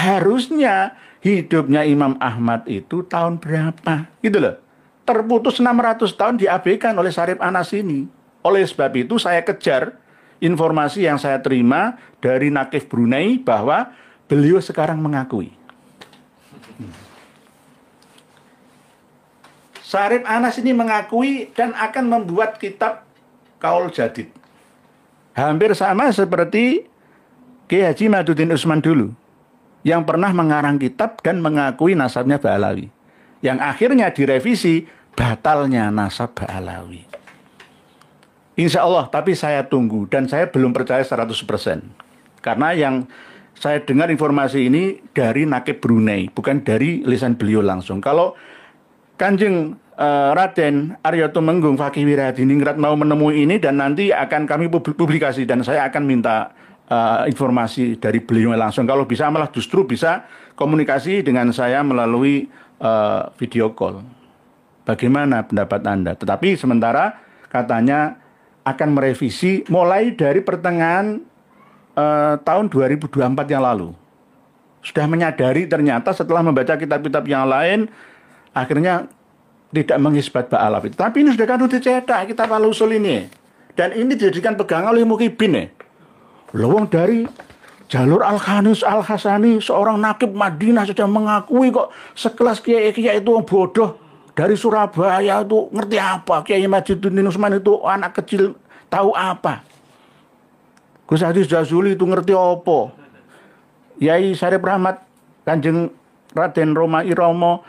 harusnya hidupnya Imam Ahmad itu tahun berapa? Gitu loh. Terputus 600 tahun diabaikan oleh Syarif Anas ini. Oleh sebab itu saya kejar informasi yang saya terima dari Nakif Brunei bahwa beliau sekarang mengakui. Syarif Anas ini mengakui dan akan membuat kitab Qaul Jadid. Hampir sama seperti Kiai Haji Maduddin Usman dulu, yang pernah mengarang kitab dan mengakui nasabnya Ba'alawi. Yang akhirnya direvisi, batalnya nasab Ba'alawi. Insya Allah, tapi saya tunggu dan saya belum percaya 100%. Karena yang saya dengar informasi ini dari Nakib Brunei, bukan dari lisan beliau langsung. Kalau Kanjeng Raden Arya Tumenggung Fakih Wiradiningrat mau menemui ini dan nanti akan kami publikasi dan saya akan minta informasi dari beliau langsung. Kalau bisa malah justru bisa komunikasi dengan saya melalui video call. Bagaimana pendapat Anda? Tetapi sementara katanya akan merevisi mulai dari pertengahan tahun 2024 yang lalu. Sudah menyadari ternyata setelah membaca kitab-kitab yang lain akhirnya tidak mengisbat Ba'alawi. Tapi ini sudah kan dicetak kitab Al-Usul ini. Dan ini dijadikan pegangan oleh Muhyiddin ya. Lawang dari jalur Al-Khanis Al-Hasani, seorang nakib Madinah sudah mengakui kok sekelas kiai-kiai itu bodoh dari Surabaya itu ngerti apa? Kiai Majiduddin Usman itu anak kecil tahu apa? Gus Hadis Jazuli itu ngerti apa? Yai Syarif Rahmat, Kanjeng Raden Roma Iromo,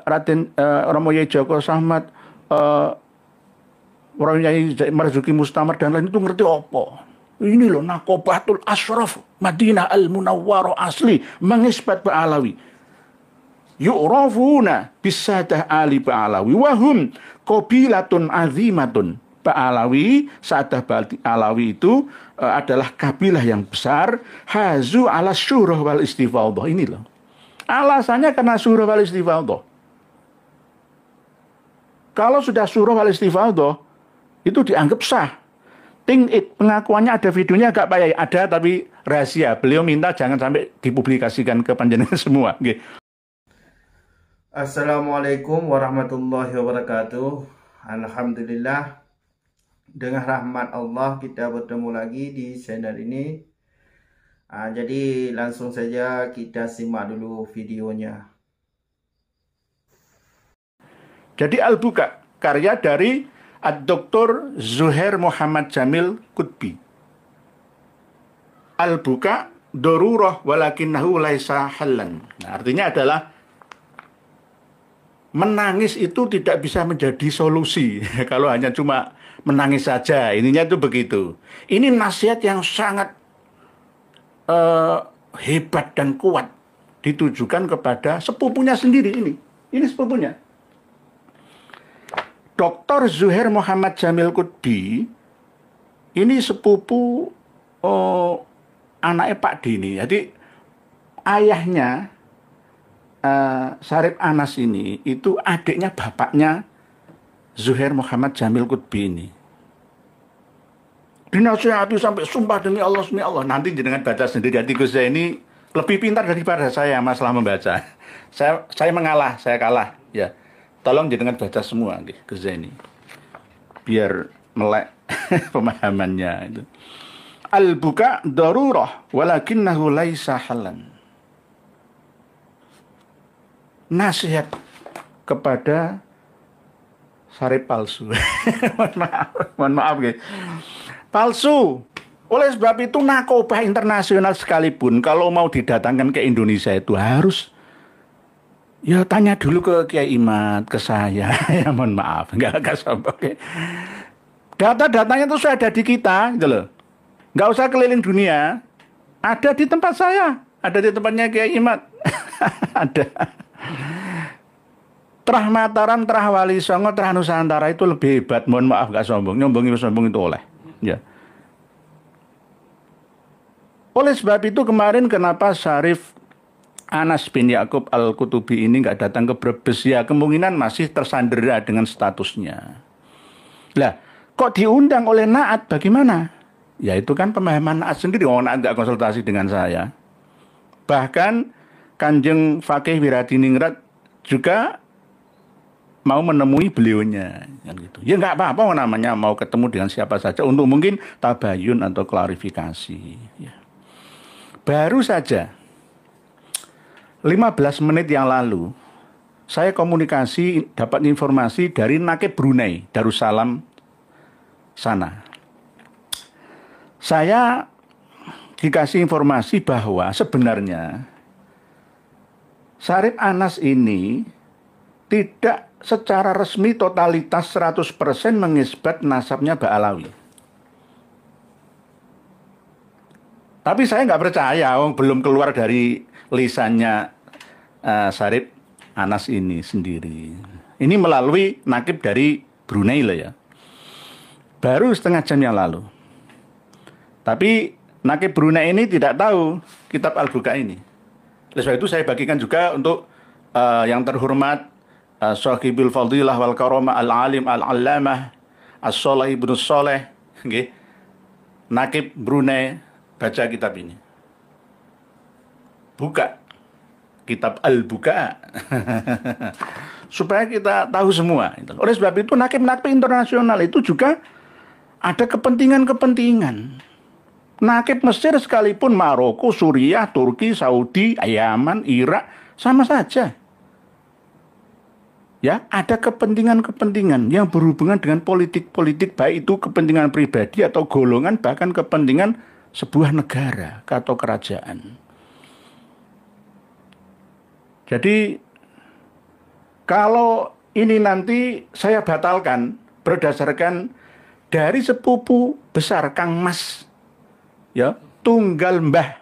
Raden Romo Yai Joko Sahmat, Yai Marzuki Mustamar dan lain itu ngerti apa? Ini loh Nakobatul Ashraf Madinah Al-Munawwarah asli mengisbat Ba'alawi. Yu'rafuna bisadah ali Ba'alawi wahum qabilatun azimatun. Ba'alawi, Sa'adah Ba'alawi itu adalah kabilah yang besar. Hazu ala syurah wal istifadhah. Ini loh. Alasannya karena syurah wal istifadhah. Kalau sudah syurah wal istifadhah itu dianggap sah. Pengakuannya ada videonya agak payah. Ada tapi rahasia. Beliau minta jangan sampai dipublikasikan ke panjenengan semua. Okay. Assalamualaikum warahmatullahi wabarakatuh. Alhamdulillah, dengan rahmat Allah kita bertemu lagi di channel ini. Jadi langsung saja kita simak dulu videonya. Jadi Al-Buka, karya dari Dr. Zuhair Muhammad Jamil Qutbi. Al-Buka darurah walakinnahu laisa hallan. Nah, artinya adalah menangis itu tidak bisa menjadi solusi kalau hanya cuma menangis saja. Ininya itu begitu. Ini nasihat yang sangat hebat dan kuat ditujukan kepada sepupunya sendiri ini. Ini sepupunya. Dr. Zuhair Muhammad Jamil Qutbi ini sepupu anaknya Pak Dini. Jadi ayahnya Syarif Anas ini itu adiknya bapaknya Zuhair Muhammad Jamil Qutbi ini. Dinasihati sampai sumpah demi Allah. Nanti jangan baca sendiri. Jadi Gus ini lebih pintar daripada saya masalah membaca. Saya mengalah, saya kalah. Ya, tolong jangan baca semua, Gus ini. Biar melek pemahamannya itu. Al-Buka darurah walakinnahu laisa halan. Nasihat kepada Syarif palsu. Mohon maaf, palsu. Oleh sebab itu narkoba internasional sekalipun kalau mau didatangkan ke Indonesia itu harus ya tanya dulu ke Kiai Imad, ke saya. Ya mohon maaf, enggak sombong. Data-datanya itu sudah ada di kita, gitu loh. Enggak usah keliling dunia. Ada di tempat saya, ada di tempatnya Kiai Imad. Ada. Terah Mataram, Terah Wali Songo, Terah Nusantara itu lebih hebat. Mohon maaf gak sombong. Nyombong itu oleh. Ya. Oleh sebab itu kemarin kenapa Syarif Anas bin Ya'qub Al-Qutubi ini gak datang ke Brebes? Ya kemungkinan masih tersandera dengan statusnya. Lah, kok diundang oleh Naat bagaimana? Ya itu kan pemahaman Naat sendiri. Oh, Naat gak konsultasi dengan saya. Bahkan Kanjeng Fakih Wiradiningrat juga mau menemui beliaunya, kan gitu. Ya nggak apa-apa namanya mau ketemu dengan siapa saja untuk mungkin tabayun atau klarifikasi. Ya. Baru saja 15 menit yang lalu saya komunikasi dapat informasi dari Nakib Brunei Darussalam sana. Saya dikasih informasi bahwa sebenarnya Syarif Anas ini tidak secara resmi totalitas 100% mengisbat nasabnya Ba'alawi. Tapi saya nggak percaya, belum keluar dari lisannya Syarif Anas ini sendiri. Ini melalui nakib dari Brunei lah ya. Baru setengah jam yang lalu. Tapi nakib Brunei ini tidak tahu kitab Al-Buka ini. Oleh sebab itu saya bagikan juga untuk yang terhormat Shahibul Fadilah wal Karamah Al-Alim Al-Allamah As-Sholeh Ibnu Sholeh, okay. Nakib Brunei, baca kitab ini. Buka kitab Al-Buka supaya kita tahu semua. Oleh sebab itu nakib-nakib internasional itu juga ada kepentingan-kepentingan. Nakib Mesir sekalipun, Maroko, Suriah, Turki, Saudi, Yaman, Irak, sama saja. Ya, ada kepentingan-kepentingan yang berhubungan dengan politik-politik, baik itu kepentingan pribadi atau golongan, bahkan kepentingan sebuah negara atau kerajaan. Jadi, kalau ini nanti saya batalkan berdasarkan dari sepupu besar Kang Mas, ya, tunggal mbah.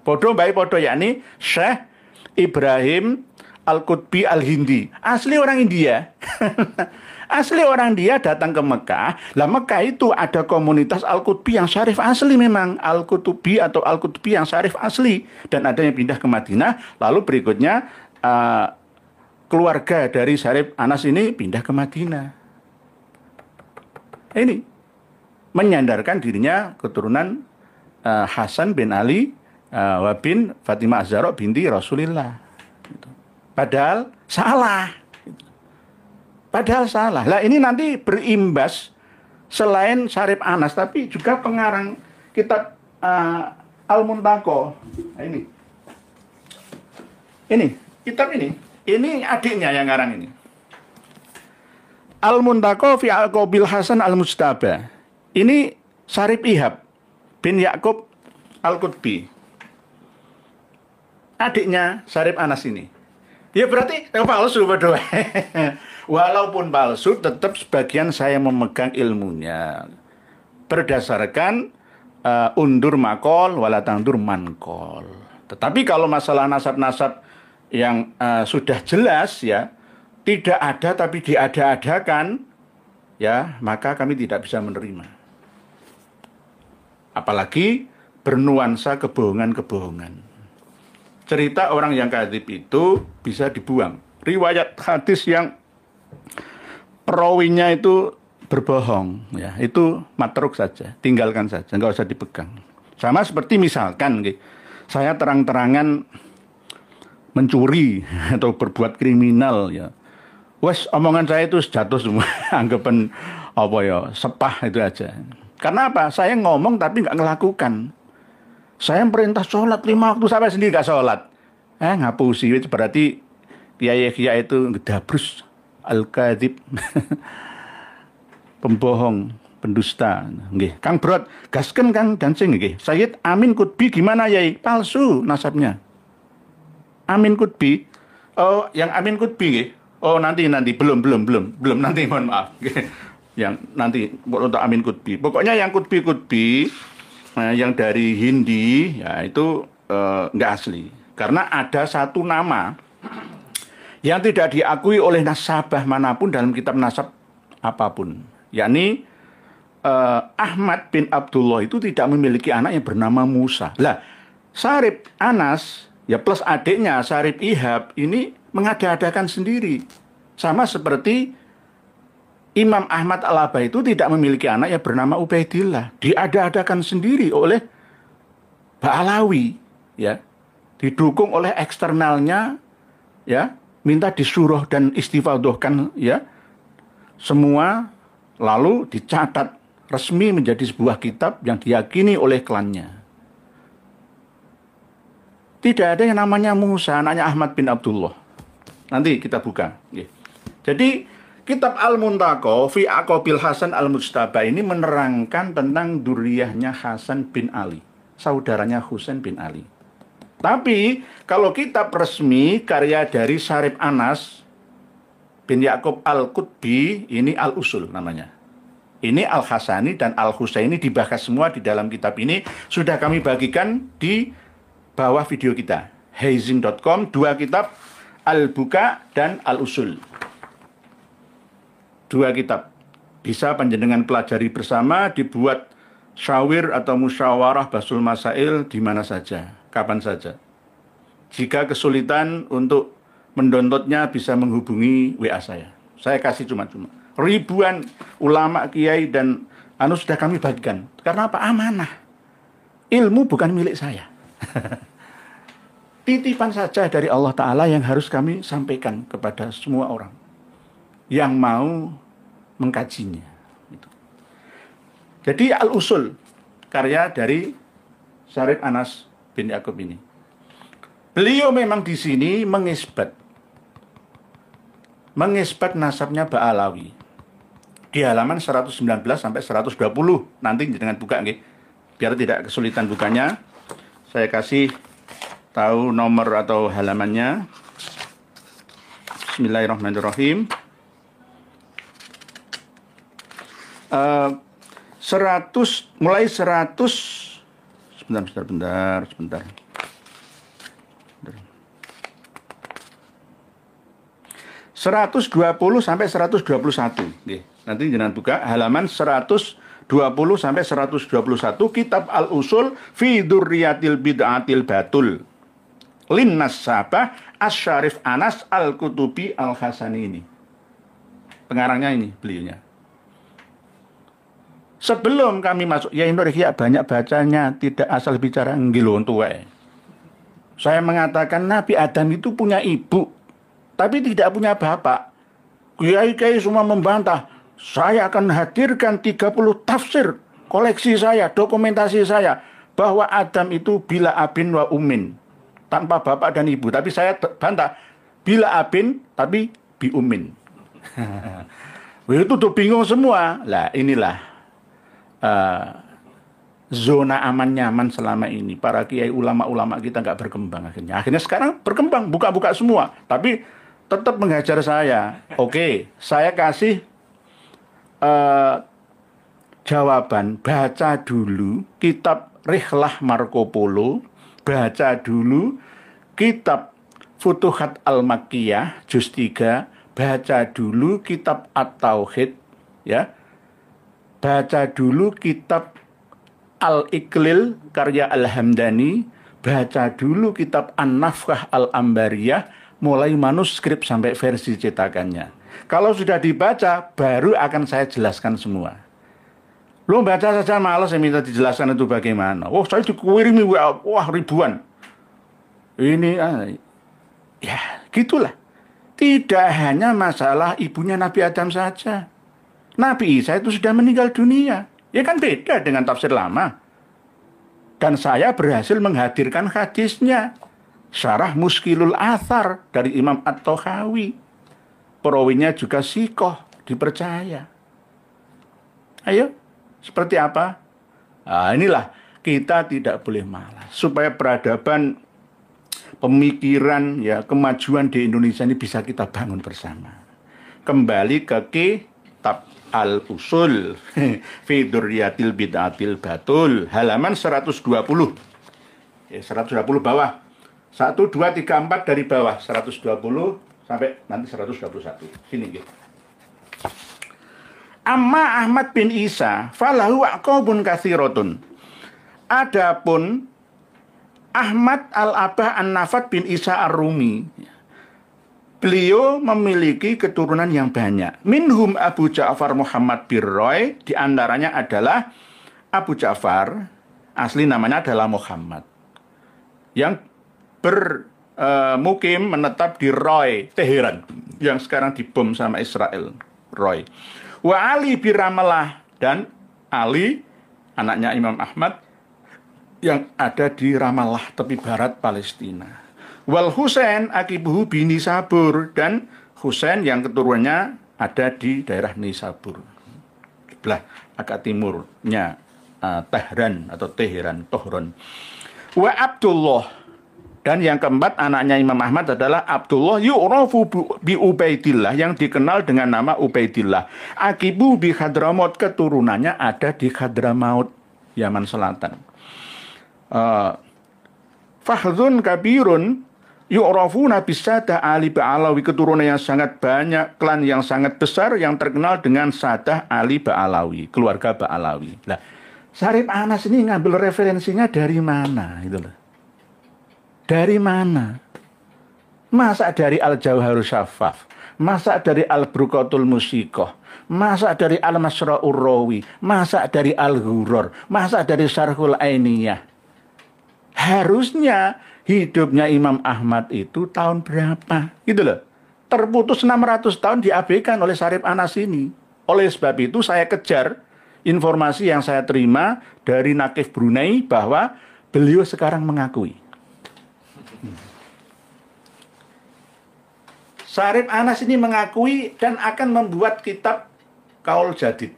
Podo baik podo, yakni Syekh Ibrahim Al-Qutbi Al-Hindi. Asli orang India. Asli orang India datang ke Mekah. Lah Mekah itu ada komunitas Al-Qutbi yang syarif asli memang. Al-Qutubi atau Al-Qutbi yang syarif asli. Dan ada yang pindah ke Madinah. Lalu berikutnya keluarga dari Syarif Anas ini pindah ke Madinah. Ini menyandarkan dirinya keturunan Hasan bin Ali wa bin Fatimah Az-Zahra binti Rasulillah. Padahal salah. Padahal salah. Lah ini nanti berimbas selain Syarif Anas, tapi juga pengarang kitab Al-Muntaqo. Nah, ini kitab ini. Ini adiknya yang ngarang ini. Al-Muntaqo fi Al-Qabil Hasan Al-Mustaba. Ini Syarif Ihab bin Ya'qub Al-Qutbi. Adiknya Syarif Anas ini. Ya berarti palsu berdua. Walaupun palsu, tetap sebagian saya memegang ilmunya. Berdasarkan undur makol, walatandur mankol. Tetapi kalau masalah nasab-nasab yang sudah jelas ya, tidak ada tapi diada-adakan, ya maka kami tidak bisa menerima. Apalagi bernuansa kebohongan-kebohongan. Cerita orang yang kadzib itu bisa dibuang. Riwayat hadis yang perawinya itu berbohong, ya itu matruk saja, tinggalkan saja, nggak usah dipegang. Sama seperti misalkan, saya terang-terangan mencuri atau berbuat kriminal, ya, wes omongan saya itu jatuh semua, anggapan apa ya, sepah itu aja. Karena apa? Saya ngomong tapi nggak ngelakukan. Saya perintah sholat 5 waktu, sampai sendiri nggak sholat. Ngapusi, itu berarti kiai-kiai itu ngedabrus, al-kadzib, pembohong, pendusta. Nggih, Kang Brot, gasken Kang dancing nggih. Sayyid Amin Qutbi gimana Yai? Palsu nasabnya. Amin Qutbi. Oh, yang Amin Qutbi nggih. Oh, nanti belum nanti, mohon maaf. Yang nanti untuk Amin Qutbi. Pokoknya yang Qutbi yang dari Hindi ya itu nggak asli. Karena ada satu nama yang tidak diakui oleh nasabah manapun dalam kitab nasab apapun, yakni Ahmad bin Abdullah itu tidak memiliki anak yang bernama Musa. Lah, Syarif Anas ya plus adiknya Syarif Ihab ini mengada-adakan sendiri. Sama seperti Imam Ahmad Al-Aba itu tidak memiliki anak yang bernama Ubaidillah. Diada-adakan sendiri oleh Ba'alawi, ya. didukung oleh eksternalnya, ya, minta disuruh dan istifadahkan, ya, semua, lalu dicatat resmi menjadi sebuah kitab yang diyakini oleh klannya. Tidak ada yang namanya Musa, anaknya Ahmad bin Abdullah. Nanti kita buka. Jadi kitab Al-Muntaqo fi Aqabil Hasan Al-Mujtaba ini menerangkan tentang duriyahnya Hasan bin Ali, saudaranya Husain bin Ali. Tapi kalau kitab resmi karya dari Syarif Anas bin Yaqub Al-Qutbi, ini Al-Usul namanya. Ini Al-Hasani dan Al-Husaini dibahas semua di dalam kitab ini. Sudah kami bagikan di bawah video kita. Heizin.com, 2 kitab, Al-Buka dan Al-Usul. 2 kitab. Bisa panjenengan pelajari bersama, dibuat syawir atau musyawarah basul masail di mana saja, kapan saja. Jika kesulitan untuk mendownloadnya bisa menghubungi WA saya. Saya kasih cuma-cuma. Ribuan ulama, kiai dan sudah kami bagikan. Karena apa? Amanah. Ilmu bukan milik saya. Titipan saja dari Allah Ta'ala yang harus kami sampaikan kepada semua orang yang mau mengkajinya. Jadi Al-Usul, karya dari Syarif Anas bin Yaqub ini. Beliau memang di sini mengisbat nasabnya Ba'alawi di halaman 119 sampai 120. Nanti dengan buka nggih. Biar tidak kesulitan bukanya, saya kasih tahu nomor atau halamannya. Bismillahirrahmanirrahim. 120 sampai 121. Nanti jangan buka halaman 120 sampai 121 kitab Al-Usul fi Dzurriyyatil Bid'atil Batul. Linnas Sabah Asy-Syarif Anas Al-Qutubi Al-Hasani ini. Pengarangnya ini beliaunya. Sebelum kami masuk, ya Indonesia banyak bacanya, tidak asal bicara nggilon tuwe. Saya mengatakan Nabi Adam itu punya ibu, tapi tidak punya bapak. Kiai-kiai semua membantah. Saya akan hadirkan 30 tafsir koleksi saya, dokumentasi saya, bahwa Adam itu bila abin wa umin, tanpa bapak dan ibu. Tapi saya bantah, bila abin tapi bi umin. Itu tuh bingung semua. Lah inilah zona aman nyaman selama ini. Para kiai ulama-ulama kita nggak berkembang akhirnya. Akhirnya sekarang berkembang, buka-buka semua. Tapi tetap menghajar saya. Oke, saya kasih jawaban. Baca dulu kitab Rihlah Marco Polo. Baca dulu kitab Futuhat Al-Makkiyah juz 3. Baca dulu kitab At-Tauhid, ya. Baca dulu kitab Al-Iqlil karya Al-Hamdani. Baca dulu kitab An-Nafkah Al-Ambariyah, mulai manuskrip sampai versi cetakannya. Kalau sudah dibaca, baru akan saya jelaskan semua. Lo baca saja malas, saya minta dijelaskan itu bagaimana. Oh, saya dikirimi wah ribuan. Ini, ya gitulah. Tidak hanya masalah ibunya Nabi Adam saja. Nabi Isa itu sudah meninggal dunia. Ya kan beda dengan tafsir lama. Dan saya berhasil menghadirkan hadisnya. Syarah Muskilul Athar dari Imam At-Tahawi. Perawinya juga sikoh, dipercaya. Ayo, seperti apa? Nah, inilah kita tidak boleh malas. Supaya peradaban, pemikiran, ya kemajuan di Indonesia ini bisa kita bangun bersama. Kembali ke kitab Al-Usul fi Dzurriyyatil Bid'atil Batul, halaman 120. Ya, 120 bawah. 1, 2, 3, 4 dari bawah. 120 sampai nanti 121. Sini gitu. Amma Ahmad bin Isa falahu aqabun katsiratun. Adapun Ahmad Al-Abah An-Nafat bin Isa Ar-Rumi, beliau memiliki keturunan yang banyak. Minhum Abu Ja'far Muhammad bin Roy, diantaranya adalah Abu Ja'far, asli namanya adalah Muhammad, yang bermukim menetap di Roy, Teheran, yang sekarang dibom sama Israel. Roy. Wa Ali bi Ramallah, dan Ali anaknya Imam Ahmad yang ada di Ramallah, tepi barat Palestina. Wal Husain akibuhu bi Nisabur, dan Husain yang keturunannya ada di daerah Nisabur, sebelah agak timurnya Tehran atau Tohron. Wa Abdullah, dan yang keempat anaknya Imam Ahmad adalah Abdullah yu'rafu bi Ubaidillah, yang dikenal dengan nama Ubaidillah. Akibu bi Hadramaut, keturunannya ada di Hadramaut, Yaman Selatan. Fahdun kabirun yu'rafuna bisadah Ali Ba'alawi, keturunan yang sangat banyak, klan yang sangat besar yang terkenal dengan Sadah Ali Ba'alawi, keluarga Ba'alawi. Nah, Syarif Anas ini ngambil referensinya dari mana? Itu loh. Dari mana? Masa dari Al-Jauharus Syafaf, masa dari Al-Burqatul Musiqah, masa dari Al-Masra'ur Rawi, masa dari Al-Ghuror, masa dari Syarhul Ainiyah. Harusnya hidupnya Imam Ahmad itu tahun berapa? Gitu loh. Terputus 600 tahun diabaikan oleh Syarif Anas ini. Oleh sebab itu saya kejar informasi yang saya terima dari Nakif Brunei bahwa beliau sekarang mengakui. Syarif Anas ini mengakui dan akan membuat kitab Qaul Jadid.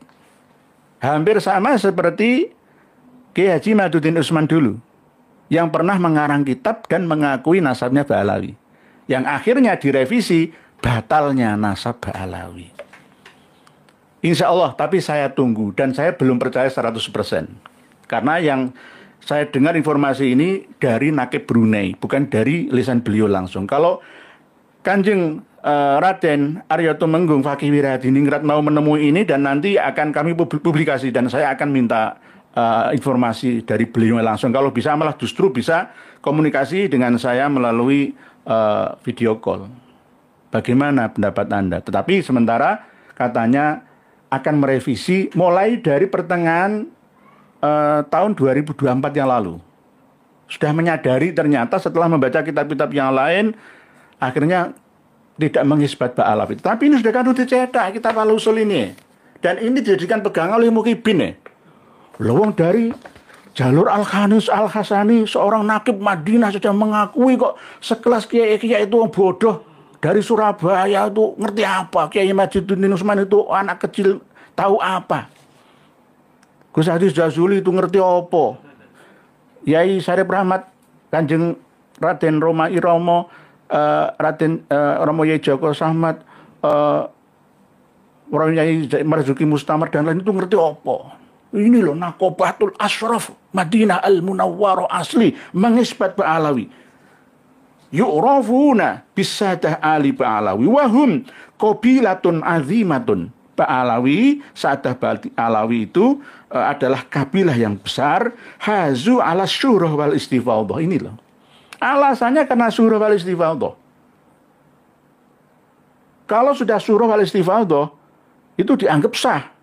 Hampir sama seperti Kiai Haji Maduddin Utsman dulu, yang pernah mengarang kitab dan mengakui nasabnya Ba'alawi, yang akhirnya direvisi batalnya nasab Ba'alawi. Insya Allah, tapi saya tunggu dan saya belum percaya 100%. Karena yang saya dengar informasi ini dari Nakib Brunei, bukan dari lisan beliau langsung. Kalau Kanjeng Raden Arya Tumenggung Fakih Wiradiningrat mau menemui ini, dan nanti akan kami publikasi dan saya akan minta informasi dari beliau langsung. Kalau bisa malah justru bisa komunikasi dengan saya melalui video call. Bagaimana pendapat Anda? Tetapi sementara katanya akan merevisi mulai dari pertengahan tahun 2024 yang lalu. Sudah menyadari ternyata setelah membaca kitab-kitab yang lain akhirnya tidak mengisbat Ba'alawi. Tapi ini sudah kan dicetak kitab Al-Usul ini. Dan ini dijadikan pegangan oleh Muhyiddin ya. Lawang dari jalur Al-Khanis Al-Hasani, seorang nakib Madinah sudah mengakui kok sekelas kiai-kiai itu bodoh dari Surabaya itu ngerti apa? Kiai Majiduddin Utsman itu anak kecil tahu apa? Gus Hadis Jazuli itu ngerti apa? Yai Syarif Rahmat, Kanjeng Raden Roma Iromo, Raden Romo Yai Joko Sahmat, Yai Marzuki Mustamar dan lain itu ngerti apa? Ini loh Nakobatul Ashraf Madinah Al-Munawwarah asli mengisbat Ba'alawi. Yu'rafuna bisadah Ali Ba'alawi wahum qabilatun azimatun. Ba'alawi, Sadah Ba'alawi itu adalah kabilah yang besar. Hazu ala syurah wal istifadhah. Ini loh. Alasannya karena syurah wal istifadhah. Kalau sudah syurah wal istifadhah itu dianggap sah.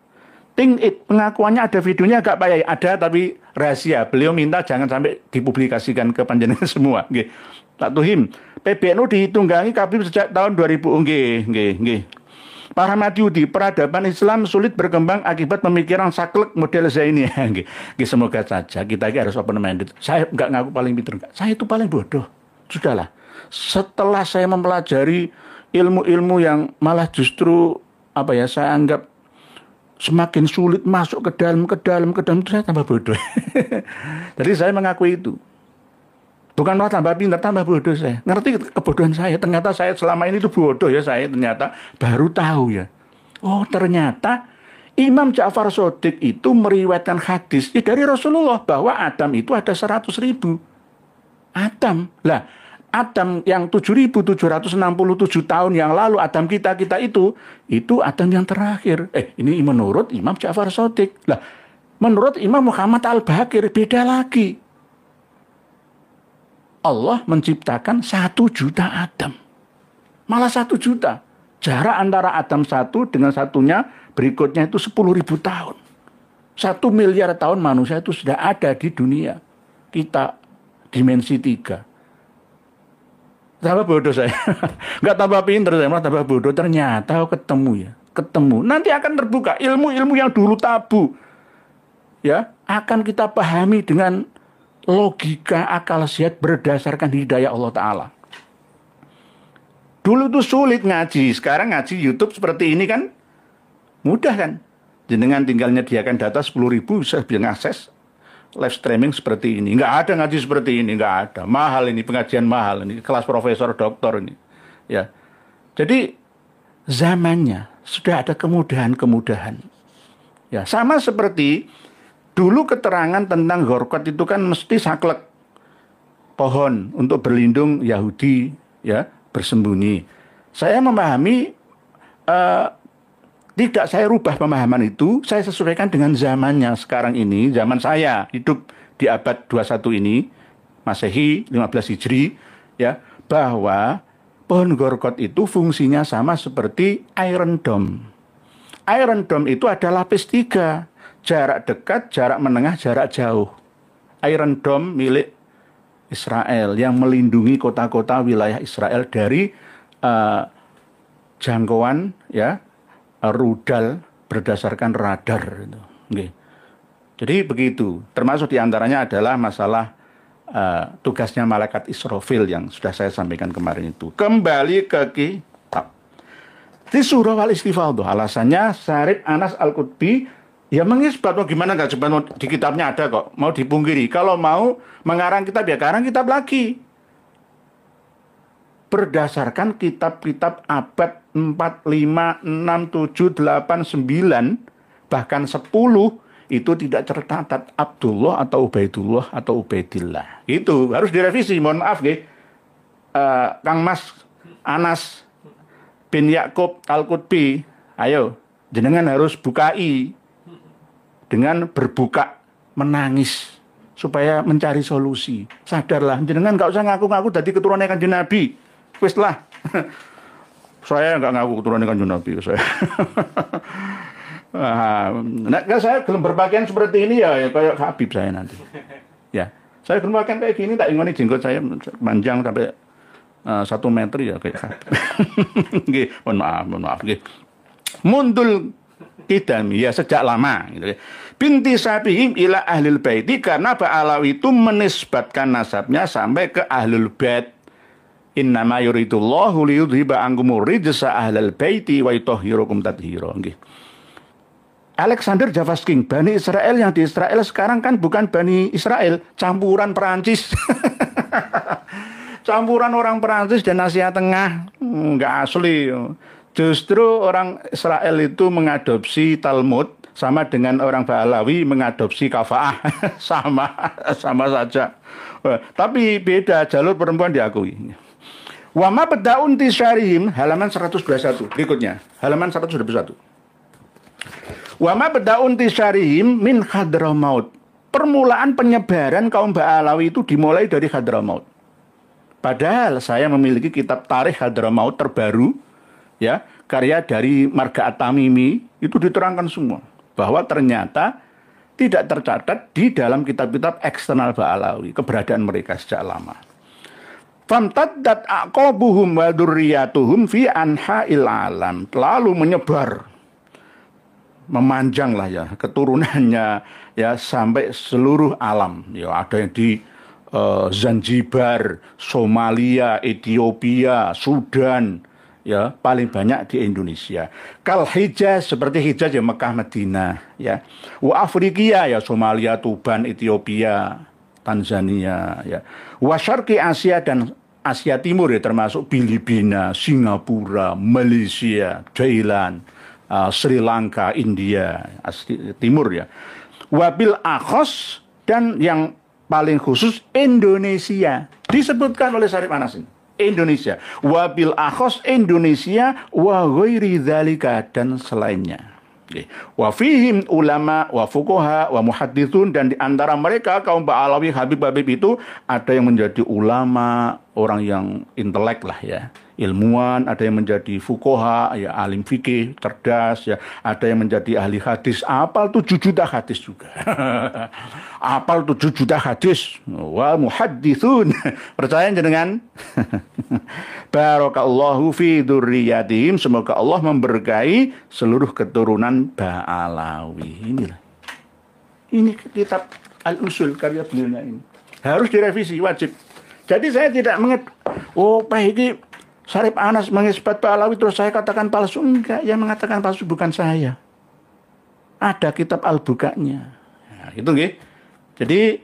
Pengakuannya ada videonya agak payah, ada tapi rahasia. Beliau minta jangan sampai dipublikasikan ke panjenengan semua. Nggih. Tak tuhim. PBNU ditunggangi Kabib sejak tahun 2000. Nggih. Para Madyudi, peradaban Islam sulit berkembang akibat pemikiran saklek model Zaini. Nggih. Semoga saja kita harus open minded. Saya enggak ngaku paling pintar, enggak. Saya itu paling bodoh. Sudahlah. Setelah saya mempelajari ilmu-ilmu yang malah justru saya anggap semakin sulit masuk ke dalam itu saya tambah bodoh. Jadi saya mengakui itu. Bukan malah tambah pintar, tambah bodoh saya. Ngerti kebodohan saya. Ternyata saya selama ini itu bodoh ya saya. Ternyata baru tahu ya. Oh ternyata Imam Ja'far Shadiq itu meriwayatkan hadis dari Rasulullah bahwa Adam itu ada 100.000. Adam. Lah Adam yang 7.767 tahun yang lalu, Adam kita itu Adam yang terakhir. Ini menurut Imam Ja'far Shadiq. Lah, menurut Imam Muhammad Al-Baqir beda lagi. Allah menciptakan 1 juta Adam. Malah 1 juta. Jarak antara Adam satu dengan satunya berikutnya itu 10.000 tahun. 1 miliar tahun manusia itu sudah ada di dunia. Kita dimensi 3. tambah bodoh saya. Nggak tambah pinter saya, malah tambah bodoh. Ternyata ketemu ya. Ketemu. Nanti akan terbuka ilmu-ilmu yang dulu tabu. Ya, akan kita pahami dengan logika akal sehat berdasarkan hidayah Allah Ta'ala. Dulu tuh sulit ngaji. Sekarang ngaji YouTube seperti ini kan mudah kan. Jenengan tinggal nyediakan data 10.000 bisa mengakses live streaming seperti ini. Nggak ada ngaji seperti ini, nggak ada. Mahal ini, pengajian mahal ini, kelas profesor, doktor ini. Ya, jadi zamannya sudah ada kemudahan-kemudahan. Ya, sama seperti dulu keterangan tentang Gorkot itu kan mesti saklek pohon untuk berlindung Yahudi, ya, bersembunyi. Saya memahami tidak saya rubah pemahaman itu, saya sesuaikan dengan zamannya sekarang ini, zaman saya hidup di abad 21 ini, Masehi 15 Hijri, ya, bahwa pohon Gorkot itu fungsinya sama seperti Iron Dome. Iron Dome itu ada lapis 3, jarak dekat, jarak menengah, jarak jauh. Iron Dome milik Israel yang melindungi kota-kota wilayah Israel dari jangkauan, ya, rudal berdasarkan radar. Oke. Jadi begitu. Termasuk diantaranya adalah masalah tugasnya malaikat Israfil yang sudah saya sampaikan kemarin itu. Kembali ke kitab. Di surah Al-Istifadhah, alasannya Syarif Anas Al-Qutbi ya mengisbat, gimana nggak coba di kitabnya ada kok. Mau dipungkiri. Kalau mau mengarang kitab ya karang kitab lagi. Berdasarkan kitab-kitab abad 4, 5, 6, 7, 8, 9, bahkan 10 itu tidak tercatat Abdullah atau Ubaidullah atau Ubaidillah. Itu harus direvisi, mohon maaf nggih. Kang Mas Anas bin Yakub Al-Qutbi, ayo jenengan harus bukai dengan berbuka menangis supaya mencari solusi. Sadarlah, jenengan nggak usah ngaku-ngaku dari keturunan Kanjeng Nabi. Wis lah. Saya nggak ngaku keturunan Kanjeng Nabi saya. Nah, saya belum berpakaian seperti ini ya kayak Habib saya nanti. Ya, saya belum berpakaian kayak gini, tak ingin jenggot saya panjang sampai 1 meter ya kayak Habib. Nggih, mohon maaf nggih. Mundul kidami ya sejak lama gitu ya. Binti sabihim ila ahlil baiti, karena Ba'alawi itu menisbatkan nasabnya sampai ke ahlul bait. Innama yuridullahu liyudhiba ankumur rijsa ahlal baiti wa yutahhirukum tathira. Nggih. Alexander Javasking, Bani Israel yang di Israel sekarang kan bukan Bani Israel, campuran Perancis. Campuran orang Perancis dan Asia Tengah, enggak asli. Justru orang Israel itu mengadopsi Talmud, sama dengan orang Ba'alawi mengadopsi Kafa'ah. sama saja. Tapi beda, jalur perempuan diakui. Wa ma beda'un tisyarihim, halaman 121. Berikutnya, halaman 121. Wa ma beda'un tisyarihim min Hadramaut. Permulaan penyebaran kaum Ba'alawi itu dimulai dari Hadramaut. Padahal saya memiliki kitab Tarikh Hadramaut terbaru, ya, karya dari Marga At-Tamimi, itu diterangkan semua bahwa ternyata tidak tercatat di dalam kitab-kitab eksternal Ba'alawi keberadaan mereka sejak lama. Famtaddat aqabuhum wa dzurriyyatuhum fi anha'il alam, lalu menyebar, memanjanglah ya keturunannya ya sampai seluruh alam. Ya ada yang di Zanzibar, Somalia, Ethiopia, Sudan, ya paling banyak di Indonesia. Kal Hijaz, seperti Hijaz ya Mekah Madinah, ya. Wa Afrikia ya Somalia, Tuban, Ethiopia, Tanzania, ya. Wa Syarqi Asia dan Asia Timur ya termasuk Filipina, Singapura, Malaysia, Thailand, Sri Lanka, India, Timur ya. Wabil akhos, dan yang paling khusus Indonesia. Disebutkan oleh Syarif Anas ini. Indonesia. Wabil akhos Indonesia wa ghairi dzalika, dan selainnya. Wa fihim ulama wa fuqaha wa muhadditsun, dan di antara mereka kaum Ba'alawi Habib-habib itu ada yang menjadi ulama, orang yang intelek lah ya, ilmuwan, ada yang menjadi fuqaha, ya alim fikih, cerdas ya, ada yang menjadi ahli hadis, apal 7 juta hadis juga. Apal 7 juta hadis. Wa muhadditsun. Percaya dengan barakallahu fi dzurriyyatihim, semoga Allah memberkahi seluruh keturunan Ba'alawi. Inilah. Ini kitab Al-Usul karya beliaunya ini. Harus direvisi, wajib. Jadi saya tidak oh Pak ini Syarif Anas mengisbat Ba'alawi terus saya katakan palsu. Enggak, yang mengatakan palsu bukan saya. Ada kitab Al-Bukanya. Nah, itu nggih. Jadi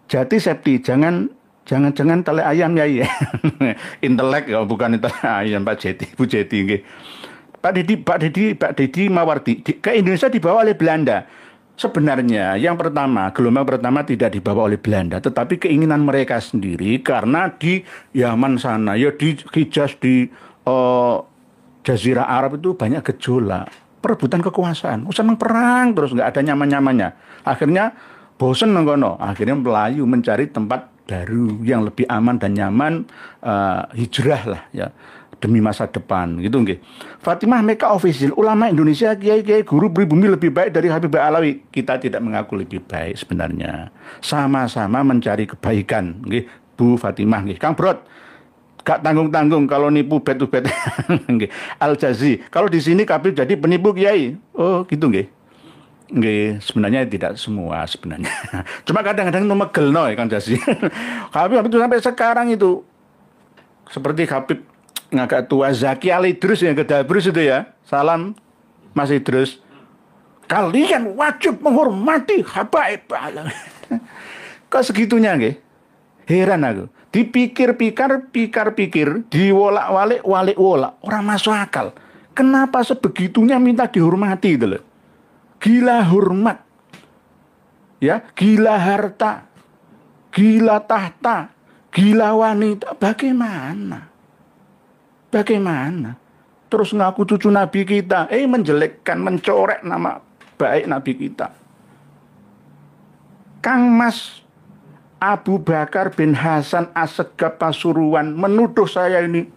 jati septi, jangan tele ayam ya. Intelek ya, bukan intelek ayam Pak Jeti, Bu Jeti nggih. Pak Dedi Mawardi ke Indonesia dibawa oleh Belanda. Sebenarnya yang pertama, gelombang pertama tidak dibawa oleh Belanda, tetapi keinginan mereka sendiri karena di Yaman sana, ya di Hijaz, di Jazirah Arab itu banyak gejolak, perebutan kekuasaan, usah perang terus nggak ada nyaman-nyamannya. Akhirnya bosen nengkono, akhirnya Melayu mencari tempat baru yang lebih aman dan nyaman, hijrah lah ya. Demi masa depan gitu nggih. Fatimah Mekah Official, ulama Indonesia, kiai-kiai guru pribumi lebih baik dari Habib Ba'alawi. Kita tidak mengaku lebih baik sebenarnya. Sama-sama mencari kebaikan nggih, Bu Fatimah nggih. Kang Brot, gak tanggung-tanggung kalau nipu bet-bet nggih. Al Jazi, kalau di sini Habib jadi penipu kiai. Oh, gitu nggih. Nggih, sebenarnya tidak semua sebenarnya. Cuma kadang-kadang megelno ya Kang Jazi. Habib itu sampai sekarang itu seperti Habib ngagak tua Zaki Ali Idrus yang ke Dabrus itu ya. Salam Mas Idrus. Kalian wajib menghormati habaib Ba'alawi. Kok segitunya nggih? Heran aku. Dipikir-pikir, diwolak-walik, walik-wolak. Orang masuk akal. Kenapa sebegitunya minta dihormati itu loh? Gila hormat. Ya, gila harta. Gila tahta. Gila wanita. Bagaimana? Terus ngaku cucu Nabi kita, menjelekkan, mencorek nama baik Nabi kita. Kang Mas Abu Bakar bin Hasan Assegaf Pasuruan menuduh saya ini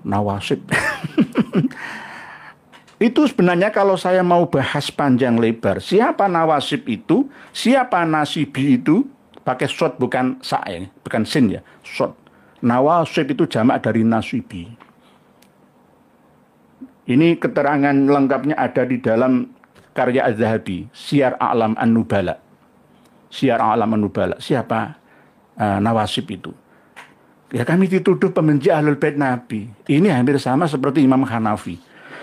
nawasib. Itu sebenarnya kalau saya mau bahas panjang lebar, siapa nawasib itu, siapa nasibi itu, pakai shot bukan sa ya, bukan sin ya, shot. Nawasib itu jamak dari nasibi. Ini keterangan lengkapnya ada di dalam karya Az-Zahabi, Syiar A'lam An-Nubala. Syiar A'lam An-Nubala. Siapa nawasib itu? Ya kami dituduh pembenci Ahlul Bait Nabi. Ini hampir sama seperti Imam Hanafi.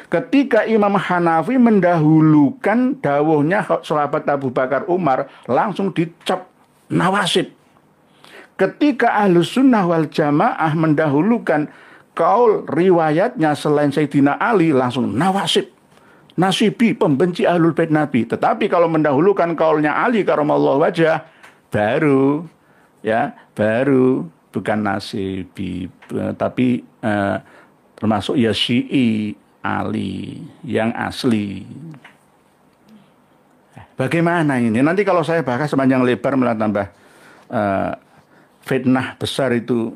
Ketika Imam Hanafi mendahulukan dawuhnya sahabat Abu Bakar Umar, langsung dicap nawasib. Ketika Ahlus Sunnah wal Jamaah mendahulukan kaul riwayatnya selain Sayyidina Ali, langsung nawasib, nasibi, pembenci Ahlul Bait Nabi. Tetapi kalau mendahulukan kaulnya Ali karamallahu wajah, baru bukan nasibi, tapi termasuk ya Syi'i Ali yang asli. Bagaimana ini? Nanti kalau saya bahas sepanjang lebar malah tambah fitnah besar itu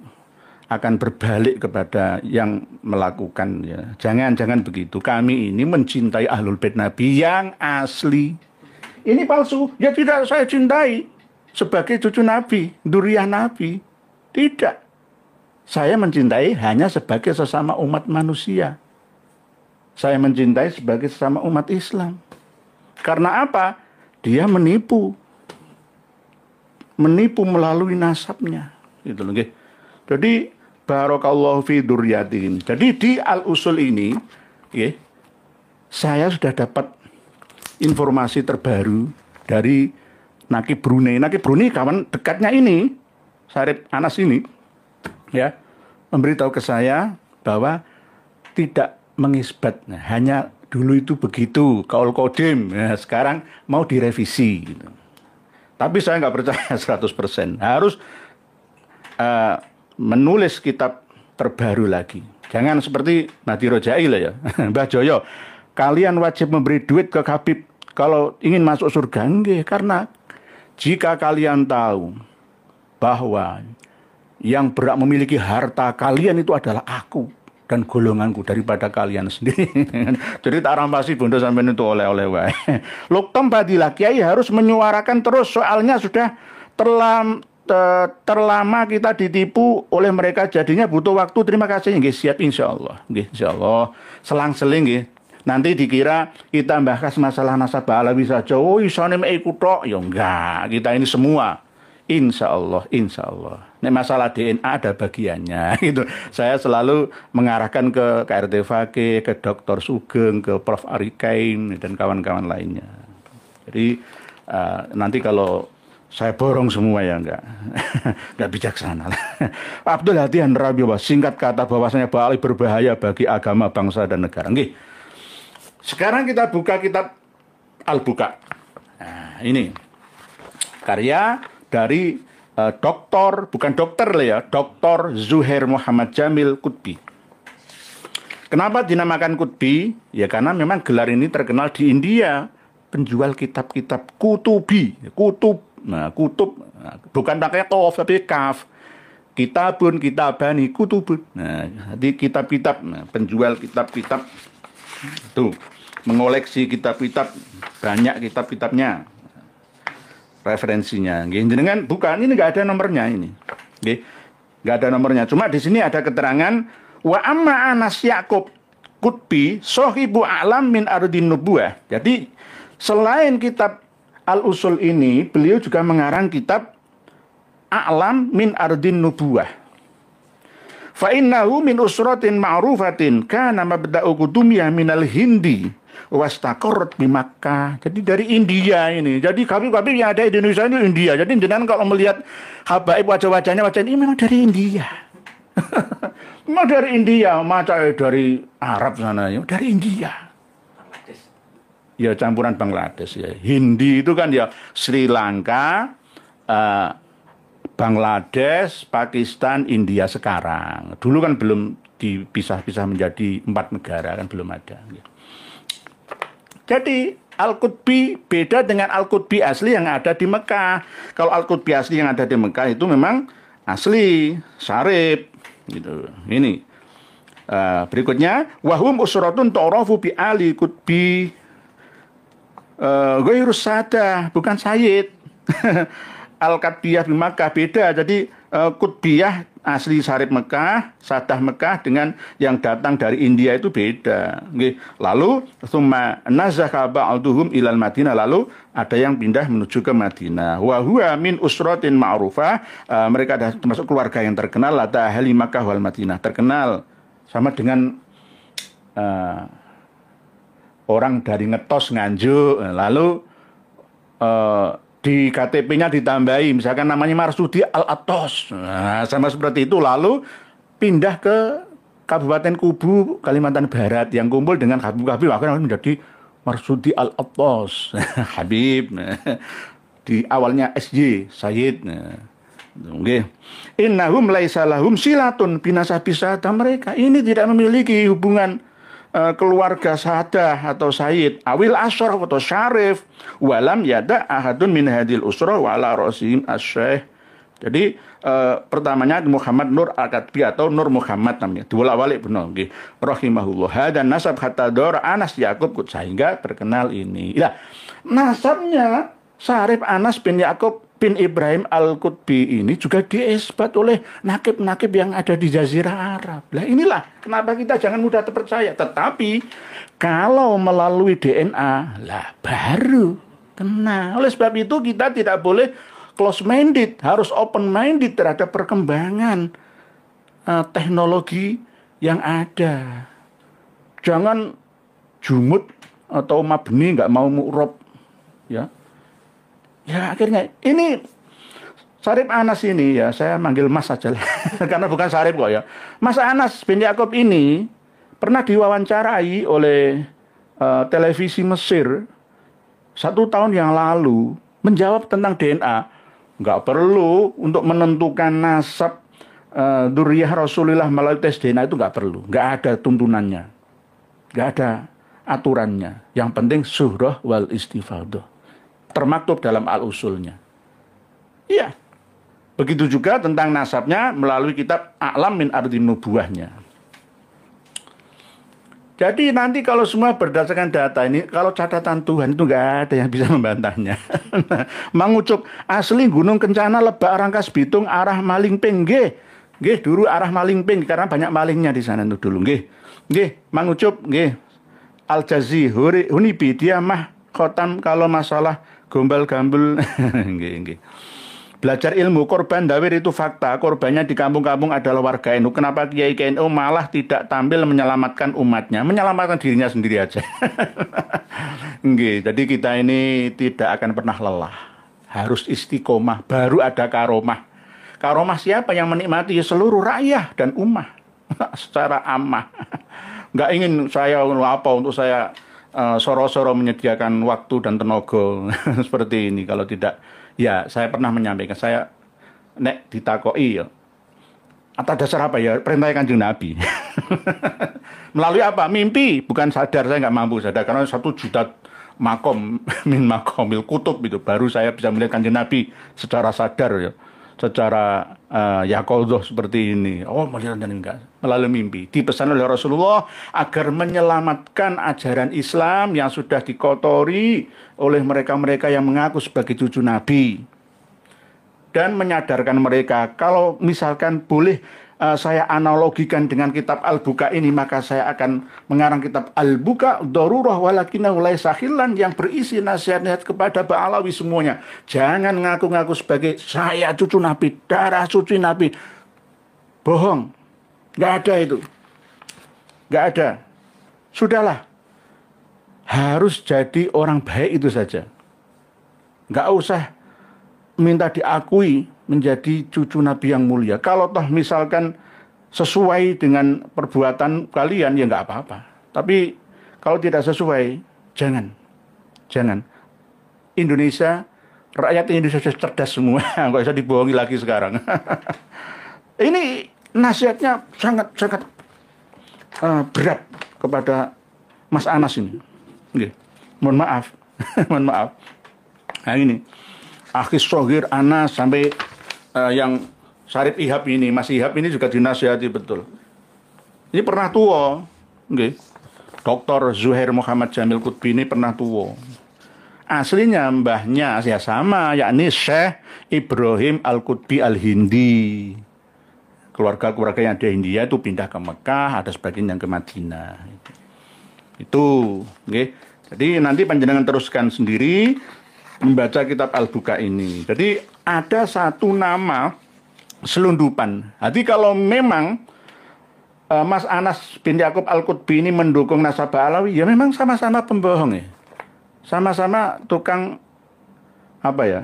akan berbalik kepada yang melakukan ya. Jangan begitu. Kami ini mencintai Ahlul Bait Nabi yang asli. Ini palsu. Ya tidak saya cintai sebagai cucu Nabi, dzurriyyah Nabi. Tidak. Saya mencintai hanya sebagai sesama umat manusia. Saya mencintai sebagai sesama umat Islam. Karena apa? Dia menipu melalui nasabnya gitu loh. Jadi barakallahu fi dzurriyyatihim. Jadi di Al-Usul ini saya sudah dapat informasi terbaru dari Nakib Brunei. Nakib Brunei kawan dekatnya ini, Syarif Anas ini ya, memberitahu ke saya bahwa tidak mengisbat, hanya dulu itu begitu kaul kodim, sekarang mau direvisi gitu. Tapi saya nggak percaya 100%. Harus menulis kitab terbaru lagi. Jangan seperti Madi Rojail ya. Mbah Joyo, kalian wajib memberi duit ke Habib kalau ingin masuk surga. Enggak, karena jika kalian tahu bahwa yang berhak memiliki harta kalian itu adalah aku dan golonganku daripada kalian sendiri. Jadi tak rampasi bondo sampean itu oleh-oleh wae. Luktom Fadilah, Kiai harus menyuarakan terus, soalnya sudah terlama kita ditipu oleh mereka, jadinya butuh waktu. Terima kasih. Nggih, siap insyaallah. Nggih, insyaallah. Selang-seling nggih. Nanti dikira kita bahas masalah nasabah alawi saja. Oh, isane mek iku tok. Ya enggak, kita ini semua. Insya Allah. Nek masalah DNA ada bagiannya. Gitu. Saya selalu mengarahkan ke KRT Fakih, ke Dr. Sugeng, ke Prof. Arikain dan kawan-kawan lainnya. Jadi nanti kalau saya borong semua ya enggak bijaksana. Abdul Hadi Hanrabiullah, singkat kata bahwasanya Ba'ali berbahaya bagi agama, bangsa dan negara. Nggih. Sekarang kita buka kitab Al-Buka. Nah, ini karya dari bukan dokter lah ya, Dr. Zuhair Muhammad Jamil Qutbi. Kenapa dinamakan Qutbi? Ya karena memang gelar ini terkenal di India, penjual kitab-kitab kutubi, kutub. Nah, kutub bukan pakai qaf tapi kaf. Kitabun, kitabani, kutubun. Nah, di kitab-kitab, penjual kitab-kitab itu mengoleksi kitab-kitab, banyak kitab-kitabnya. Referensinya, dengan bukan ini nggak ada nomornya ini, nggak ada nomornya. Cuma di sini ada keterangan wa amma Anas Yaqub Qutbi sohibu alam min ardin nubuwah. Jadi selain kitab Al-Usul ini, beliau juga mengarang kitab A'lam min ardin nubuwah. Fa innahu min usratin ma'rufatin kana mabda'u qudumiyah minal Hindi wastaqarrat di Makkah. Jadi dari India ini. Jadi habib-habib yang ada di Indonesia ini India. Jadi jenengan kalau melihat habaib wajah-wajahnya ini memang dari India. Memang dari India, masa dari Arab sana ya, dari India. Ya campuran Bangladesh ya. Hindi itu kan ya Sri Lanka, Bangladesh, Pakistan, India sekarang. Dulu kan belum dipisah-pisah menjadi 4 negara, kan belum ada. Jadi Al-Qutbi beda dengan Al-Qutbi asli yang ada di Mekah. Kalau Al-Qutbi asli yang ada di Mekah itu memang asli, syarif. Gitu. Ini berikutnya, wahum usratun tu'rafu bi ali Qutbi ghairus sadah, bukan sayyid. Al-Qutbiyah di Mekah beda. Jadi Qutbiyah asli syarif Mekah, sadah Mekah dengan yang datang dari India itu beda. Lalu summa nazaka ba'duhum ilal Madinah, lalu ada yang pindah menuju ke Madinah. Wa huwa min usratin ma'rufah, mereka adalah termasuk keluarga yang terkenal, lata ahli Makkah wal Madinah, terkenal sama dengan orang dari Ngetos Nganjuk. Lalu di KTP-nya ditambahi, misalkan namanya Marsudi Al-Atos. Nah, sama seperti itu. Lalu pindah ke Kabupaten Kubu, Kalimantan Barat, yang kumpul dengan Habib-Habib, akhirnya menjadi Marsudi Al-Atos. Habib. Di awalnya SY, Sayyid. Innahum laisa lahum silatun binasabisata, mereka ini tidak memiliki hubungan keluarga sadah atau sayyid awil asyraf atau syarif walam yada ahadun min hadil usrah wa ala rasim asy-syekh. Jadi pertamanya Muhammad Nur Al-Qutbi atau Nur Muhammad namanya, dibolak-balik benar nggih, rahimahullah. Dan nasab hatta dor Anas Yaqub, sehingga terkenal ini. Nah, nasabnya Syarif Anas bin Yaqub bin Ibrahim Al-Qutbi ini juga diisbat oleh nakib-nakib yang ada di Jazirah Arab. Nah inilah kenapa kita jangan mudah terpercaya. Tetapi kalau melalui DNA, lah baru kena. Oleh sebab itu kita tidak boleh close-minded, harus open-minded terhadap perkembangan teknologi yang ada. Jangan jumud atau mabni, nggak mau mu'rob, ya. Ya akhirnya ini Syarif Anas ini, ya saya manggil Mas saja karena bukan Syarif kok ya. Mas Anas bin Yaqub ini pernah diwawancarai oleh televisi Mesir 1 tahun yang lalu, menjawab tentang DNA. Nggak perlu untuk menentukan nasab dzurriyyah Rasulullah melalui tes DNA, itu nggak perlu, nggak ada tuntunannya, nggak ada aturannya. Yang penting suhrah wal istifadah, termaktub dalam al-usulnya. Iya. Begitu juga tentang nasabnya melalui kitab A'lam min Ardin Nubuwahnya. Jadi nanti kalau semua berdasarkan data ini, kalau catatan Tuhan itu nggak ada yang bisa membantahnya. Mang Ucup, asli Gunung Kencana, Lebak, Rangkas Bitung, arah Malingping, nggih, dulu arah Malingping karena banyak malingnya di sana itu dulu, nggih, Mang Ucup, nggih. Al Jazi, Hunipi, dia mah khotam kalau masalah gombal gambul, nggih. Belajar ilmu korban dawir itu fakta. Korbannya di kampung-kampung adalah warga NU. Kenapa Kiai NU malah tidak tampil menyelamatkan umatnya, menyelamatkan dirinya sendiri aja. Nggih, jadi kita ini tidak akan pernah lelah. Harus istiqomah, baru ada karomah. Karomah siapa yang menikmati? Ya seluruh rakyat dan ummah secara ammah. Nggak ingin saya apa untuk saya soro-soro menyediakan waktu dan tenaga seperti ini. Kalau tidak, ya saya pernah menyampaikan, saya nek ditakoi ya, atas dasar apa ya, perintah Kanjeng Nabi. Melalui apa? Mimpi, bukan sadar, saya nggak mampu sadar, karena 1 juta makom, min makomil kutub itu, baru saya bisa melihat Kanjeng Nabi secara sadar ya, secara yaqodoh seperti ini. Oh, melihat dan enggak, melalui mimpi. Dipesan oleh Rasulullah agar menyelamatkan ajaran Islam yang sudah dikotori oleh mereka-mereka yang mengaku sebagai cucu Nabi. Dan menyadarkan mereka, kalau misalkan boleh saya analogikan dengan kitab Al-Buka ini, maka saya akan mengarang kitab Al-Buka Darurah Walakinahu Laisa Khillan yang berisi nasihat-nasihat kepada Ba'alawi semuanya. Jangan ngaku-ngaku sebagai saya cucu Nabi, darah cucu Nabi. Bohong. Nggak ada itu. Nggak ada. Sudahlah. Harus jadi orang baik itu saja. Nggak usah minta diakui menjadi cucu Nabi yang mulia. Kalau toh misalkan sesuai dengan perbuatan kalian, ya nggak apa-apa. Tapi kalau tidak sesuai, jangan. Indonesia, rakyat Indonesia sudah cerdas semua. Nggak usah dibohongi lagi sekarang. Ini nasihatnya sangat berat kepada Mas Anas ini. Oke. Mohon maaf. Mohon maaf. Nah ini. Akhis Sohir, Anas, sampai yang Sarip Ihab ini, Mas Ihab ini juga dinasihati betul. Ini pernah tua, okay. Dr. Zuhair Muhammad Jamil Qutbi ini pernah tua. Aslinya mbahnya ya sama, yakni Syekh Ibrahim Al-Qutbi Al-Hindi. Keluarga-keluarga yang ada di India itu pindah ke Mekah, ada sebagian yang ke Madinah. Itu, okay. Jadi nanti panjenengan teruskan sendiri membaca kitab Al-Buka ini. Jadi ada satu nama selundupan. Jadi kalau memang Mas Anas bin Yakub Al-Qutbi ini mendukung nasabah Alawi, ya memang sama-sama pembohong ya. Sama-sama tukang apa ya?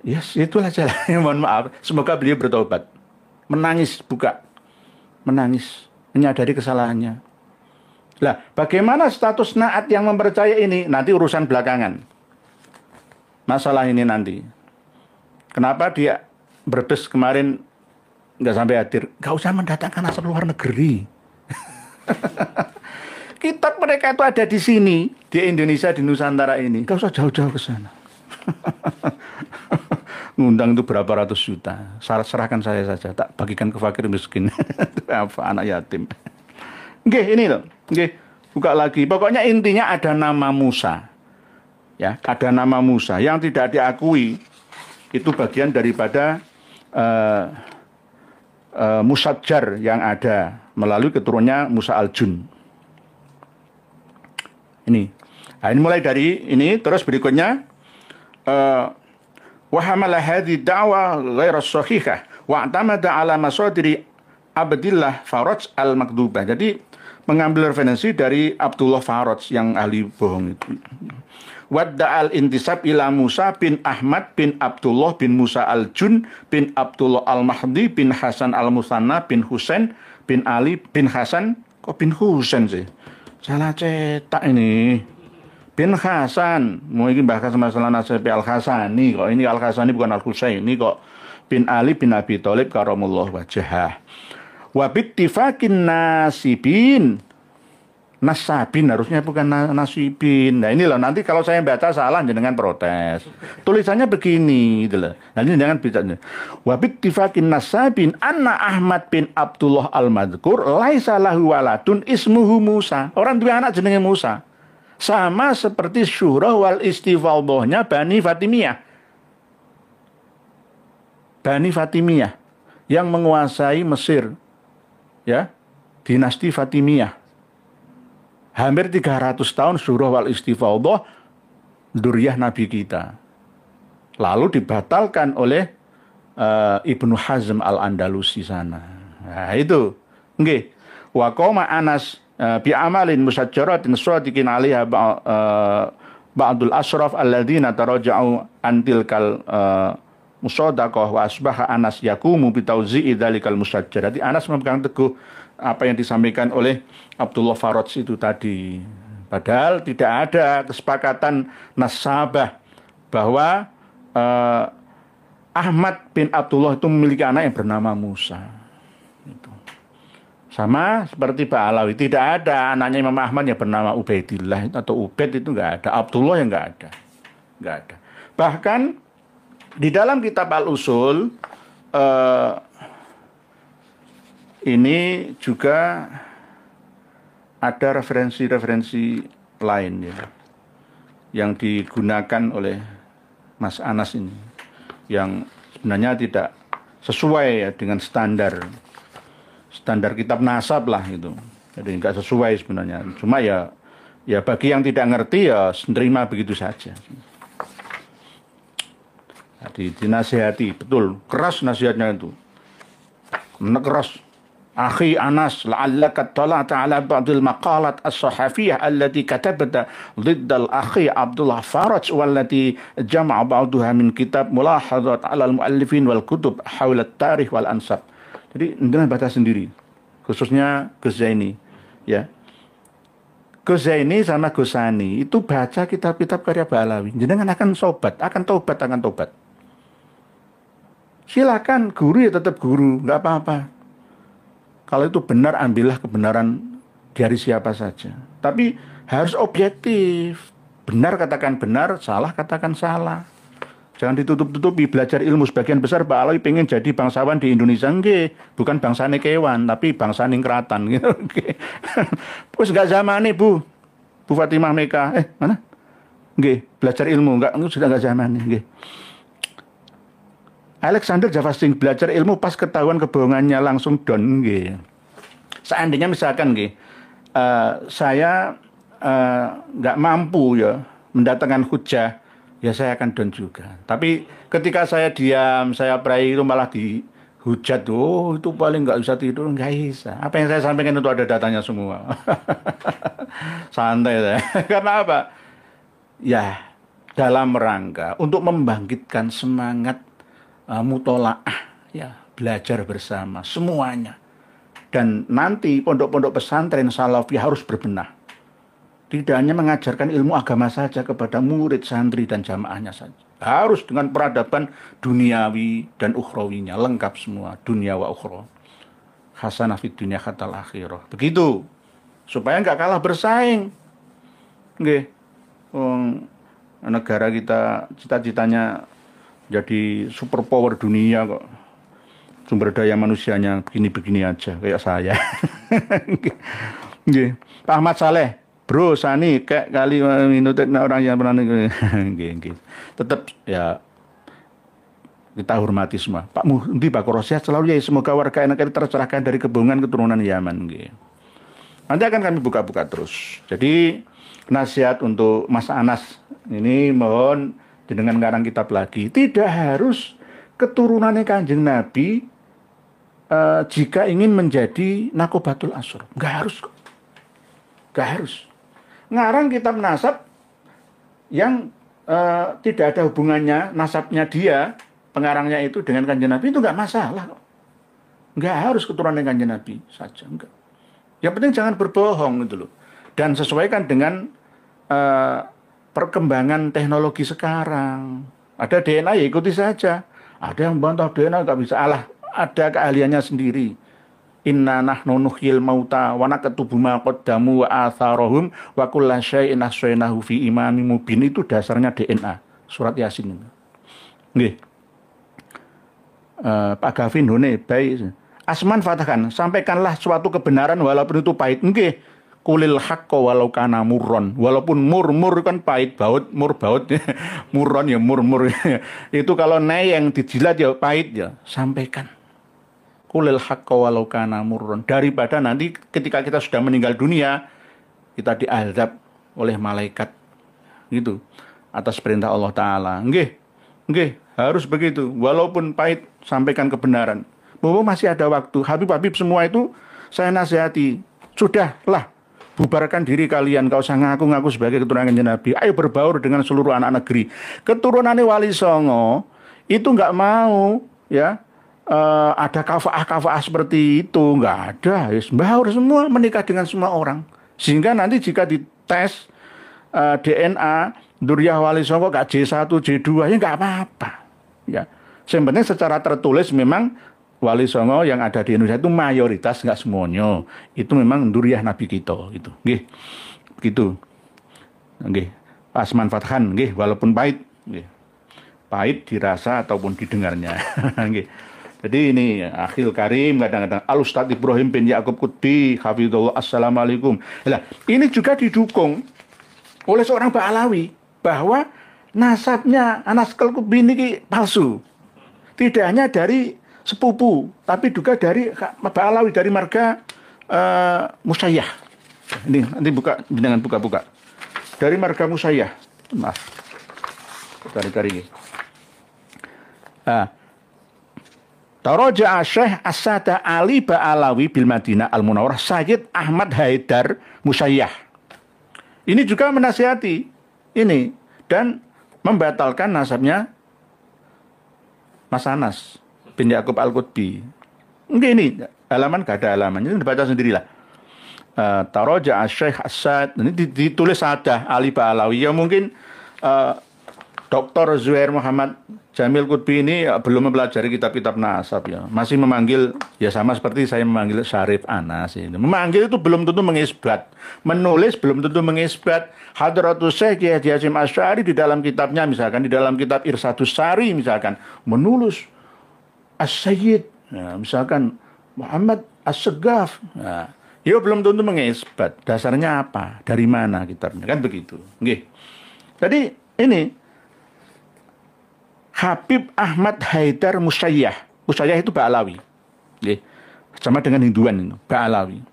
Yes, itulah jalan. Mohon maaf. Semoga beliau bertobat. Menangis buka. Menangis. Menyadari kesalahannya. Lah, bagaimana status Naat yang mempercayai ini? Nanti urusan belakangan. Masalah ini nanti. Kenapa dia Brebes kemarin nggak sampai hadir? Nggak usah mendatangkan asal luar negeri. Kitab mereka itu ada di sini, di Indonesia, di Nusantara ini. Nggak usah jauh-jauh ke sana. Ngundang itu berapa ratus juta. Serahkan saya saja, tak bagikan ke fakir miskin. Apa anak yatim. Oke, ini loh. Oke, buka lagi. Pokoknya intinya ada nama Musa. Ya, ada nama Musa yang tidak diakui, itu bagian daripada Musajjar yang ada melalui keturunannya Musa Al-Jun. Ini. Nah, ini mulai dari ini, terus berikutnya wa hamala hadhi da'wa ghairu sahihah wa i'tamada ala masadiri Abdillah Faraj al-Makdubah. Jadi mengambil referensi dari Abdullah Faraj yang ahli bohong itu. Wadda'al intisab ila Musa bin Ahmad bin Abdullah bin Musa Al-Jun bin Abdullah Al-Mahdi bin Hasan Al-Musanna bin Husain bin Ali bin Hasan. Kok bin Husain sih? Salah cetak ini. Bin Hasan. Mau ini bahkan masalah Nasabi Al-Hasani. Kok ini Al-Hasani bukan Al-Husaini kok. Bin Ali bin Abi Thalib karamullah wajhah. Wa bittifakin nasibin. Nasabin harusnya bukan nasibin. Nah ini loh, nanti kalau saya baca salah jenengan protes. Tulisannya begini gitu loh. Nanti jangan bisa. Wabit tifakin nasabin anna Ahmad bin Abdullah al-Madhkur laisa lahu waladun ismuhu Musa. Orang tua anak jenenge Musa. Sama seperti syurah wal istifadhahnya Bani Fatimiyah. Bani Fatimiyah yang menguasai Mesir. Ya, dinasti Fatimiyah. Hampir 300 tahun surah wal istifadhah dzurriyyah Nabi kita. Lalu dibatalkan oleh Ibnu Hazm al-Andalusi sana. Nah, itu. Nggih. Wa qama Anas bi amalin musajjaratin shadiqin 'alaiha ba'dul asraf alladziina taraja'u an tilkal musadaqah wa asbaha Anas yaqumu bi tawzi'i dzalikal musajjar. Jadi Anas memegang teguh apa yang disampaikan oleh Abdullah Faraj itu tadi. Padahal tidak ada kesepakatan nasabah bahwa Ahmad bin Abdullah itu memiliki anak yang bernama Musa. Itu. Sama seperti Pak Alawi, tidak ada anaknya Imam Ahmad yang bernama Ubaidillah atau Ubaid, itu nggak ada. Abdullah yang nggak ada. Nggak ada. Bahkan di dalam kitab Al-Usul ini juga ada referensi-referensi lain ya, yang digunakan oleh Mas Anas ini, yang sebenarnya tidak sesuai ya dengan standar kitab nasab lah itu. Jadi nggak sesuai sebenarnya. Cuma ya bagi yang tidak ngerti ya menerima begitu saja. Jadi dinasihati, betul, keras nasihatnya itu. Keras. Akhi Anas, la'allaka tala'ta ala ba'dil maqalat as-sahafiyah allati katabta diddal akhi Abdullah Faraj wallati jama'a ba'duha min kitab mulahadzat 'ala al-muallifin wal kutub hawla at-tarikh wal ansab. Jadi dengan baca sendiri, khususnya Gus Zaini ya. Gus Zaini sama Gus Sani itu baca kitab-kitab karya Ba'alawi. Jenengan akan tobat. Silakan, guru ya tetap guru, nggak apa-apa. Kalau itu benar, ambillah kebenaran dari siapa saja. Tapi harus objektif. Benar katakan benar, salah katakan salah. Jangan ditutup-tutupi. Belajar ilmu, sebagian besar Pak Alawi pengen jadi bangsawan di Indonesia. Nggih, bukan bangsa kewan, tapi bangsa ningkratan. Gitu. Terus nggak zaman nih Bu Fatimah Meka. Mana? Nggih, belajar ilmu sudah nggak zaman nih. Nggih. Alexander Javasting belajar ilmu pas ketahuan kebohongannya langsung down. Nggih. Seandainya misalkan nggih, saya nggak mampu ya mendatangkan hujah, ya saya akan down juga. Tapi ketika saya diam, saya pray itu malah dihujat, itu paling nggak bisa tidur, nggak bisa. Apa yang saya sampaikan itu ada datanya semua. Santai saya. Karena apa? Ya, dalam rangka untuk membangkitkan semangat mutolaah, ya, belajar bersama semuanya. Dan nanti pondok-pondok pesantren salafi harus berbenah. Tidak hanya mengajarkan ilmu agama saja kepada murid, santri, dan jamaahnya saja. Harus dengan peradaban duniawi dan ukhrawinya, lengkap semua, dunia wa ukhra. Hasanah fid dunya hatal akhirah. Begitu. Supaya nggak kalah bersaing. Nggih. Negara kita cita-citanya jadi superpower dunia kok. Sumber daya manusianya begini-begini aja kayak saya. Nggih. Pak Ahmad Saleh, Bro Sani kayak kali minut orang yang pernah nggih. Tetap ya kita hormati semua. Pak Muhdi Pak Korosiat selalu ya, semoga warga NKRI tercerahkan dari kebohongan keturunan Yaman nggih. Nanti akan kami buka-buka terus. Jadi nasihat untuk Mas Anas ini mohon dengan ngarang kitab lagi, tidak harus keturunannya Kanjeng Nabi jika ingin menjadi nakobatul asr. Nggak harus. Ngarang kitab nasab yang tidak ada hubungannya nasabnya dia, pengarangnya itu dengan Kanjeng Nabi, itu nggak masalah. Nggak harus keturunan Kanjeng Nabi saja, enggak. Yang penting jangan berbohong gitu loh. Dan sesuaikan dengan perkembangan teknologi sekarang. Ada DNA ya ikuti saja. Ada yang bantah DNA nggak bisa. Ada keahliannya sendiri. Inna nahnu nuhyil mauta wa naktubu ma qaddamu wa atharahum wa kullu syai'in ahsaynahu fi imamin mubin. Itu dasarnya DNA surat Yasin. Nggih. Pak Gavin Hone baik. Asman fatahkan, sampaikanlah suatu kebenaran walaupun itu pahit. Nggih. Kulil haqqo walau kana murron. Walaupun mur kan pahit, baut, mur baut. Murron ya mur. Itu kalau yang dijilat ya pahit ya. Sampaikan. Kulil haqqo walau kana murron. Daripada nanti ketika kita sudah meninggal dunia, kita diazab oleh malaikat. Gitu. Atas perintah Allah Ta'ala. Nggih, harus begitu. Walaupun pahit, sampaikan kebenaran. Mumpung masih ada waktu. Habib-habib semua itu saya nasihati. Sudahlah, bubarkan diri kalian. Kau usah ngaku-ngaku sebagai keturunan Nabi. Ayo berbaur dengan seluruh anak negeri. Keturunannya Wali Songo itu nggak mau ya ada kafa'ah seperti itu. Nggak ada. Ya, baur semua, menikah dengan semua orang. Sehingga nanti jika dites DNA Duriyah Wali Songo gak J1, J2 ya nggak apa-apa. Ya. Yang penting secara tertulis memang Wali Songo yang ada di Indonesia itu mayoritas, nggak semuanya. Itu memang Duriyah Nabi kita gitu. Nggih. Begitu. Nggih. Asman Fathan nggih, walaupun pahit nggih. Pahit dirasa ataupun didengarnya. Nggih. Jadi ini Akhil Karim kadang-kadang Al Ustadz Ibrahim bin Ya'qub Qutbi hafizallahu assalamualaikum. Nah, ini juga didukung oleh seorang Ba'alawi bahwa nasabnya Anas Qutbi ini palsu. Tidak hanya dari sepupu, tapi juga dari Ba'alawi dari marga Musayyah. Ini nanti jangan buka-buka. Dari marga Musayyah. Maaf. Tarik-tarik. Taraja'a Syekh As-Sada Ali Ba'alawi bil Madinah Al-Munawwarah Sayyid Ahmad Haidar Musayyah. Ini juga menasihati ini dan membatalkan nasabnya Mas Anas bin Ya'qub Al-Qutbi. Ini halaman gak ada halamannya, ini dibaca sendirilah. Taraja'a Syekh As-Sad, ini ditulis Sada Ali Ba'alawi. Ya mungkin Dr. Zuhair Muhammad Jamil Qutbi ini belum mempelajari kitab-kitab nasab ya. Masih memanggil ya sama seperti saya memanggil Syarif Anas ini. Memanggil itu belum tentu mengisbat. Menulis belum tentu mengisbat. Hadratus Syekh Kiai Haji Hasyim Asy'ari di dalam kitabnya misalkan di dalam kitab Irsadus Sari misalkan menulis As-Sayyid ya, misalkan Muhammad As-Segaf. Nah, ya belum tentu mengisbat. Dasarnya apa? Dari mana kitabnya? Kan begitu. Nggih. Jadi ini Habib Ahmad Haidar Musayyah. Musayyah itu Ba'alawi. Sama dengan Hinduan itu, Ba'alawi.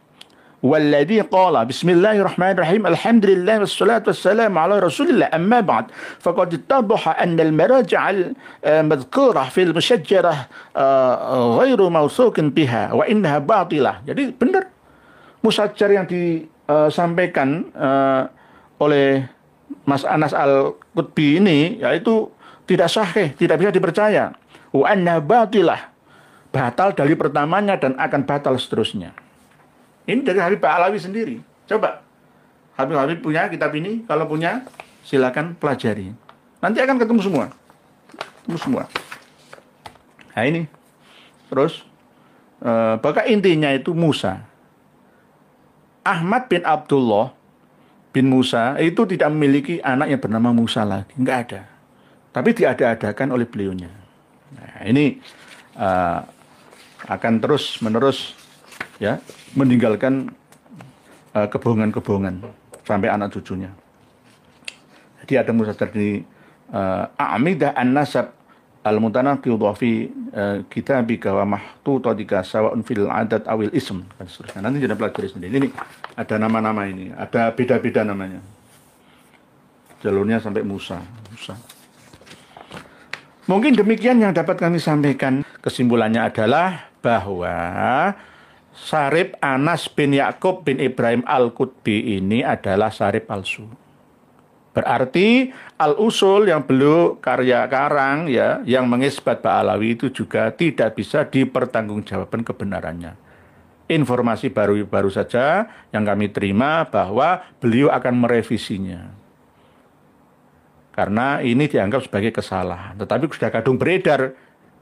Walladhi qala bismillahirrahmanirrahim alhamdulillah wassalatu wassalamu ala rasulillah amma ba'd faqad ittadaha anna al-maraji' al-madhkurah fil mushajjarah ghairu mawthuqin biha wa innaha batilah. Jadi benar musajjar yang disampaikan oleh Mas Anas Al-Qutbi ini yaitu tidak sahih, tidak bisa dipercaya. Wa anna batilah. Batal dari pertamanya dan akan batal seterusnya. Ini dari Habib Ba'alawi sendiri. Coba. Habib punya kitab ini, kalau punya silakan pelajari. Nanti akan ketemu semua. Ketemu semua. Nah ini. Terus bahkan intinya itu Musa. Ahmad bin Abdullah bin Musa itu tidak memiliki anak yang bernama Musa lagi. Enggak ada. Tapi diada-adakan oleh beliaunya. Nah, ini akan terus-menerus ya meninggalkan kebohongan-kebohongan sampai anak cucunya. Jadi ada musadzar di A'midah An-Nasab Al-Mutanaqidh fi kitabika wa mahtutadika sawa'un fil adat awil ism dan seterusnya. Nanti jangan pelajari sendiri. Ini ada nama-nama ini, ada beda-beda namanya. Jalurnya sampai Musa. Mungkin demikian yang dapat kami sampaikan. Kesimpulannya adalah bahwa Syarif Anas bin Ya'qub bin Ibrahim Al-Qutbi ini adalah syarif palsu. Berarti Al-Usul yang beliau karya karang ya, yang mengisbat Ba'alawi itu juga tidak bisa dipertanggungjawabkan kebenarannya. Informasi baru saja yang kami terima bahwa beliau akan merevisinya. Karena ini dianggap sebagai kesalahan. Tetapi sudah kadung beredar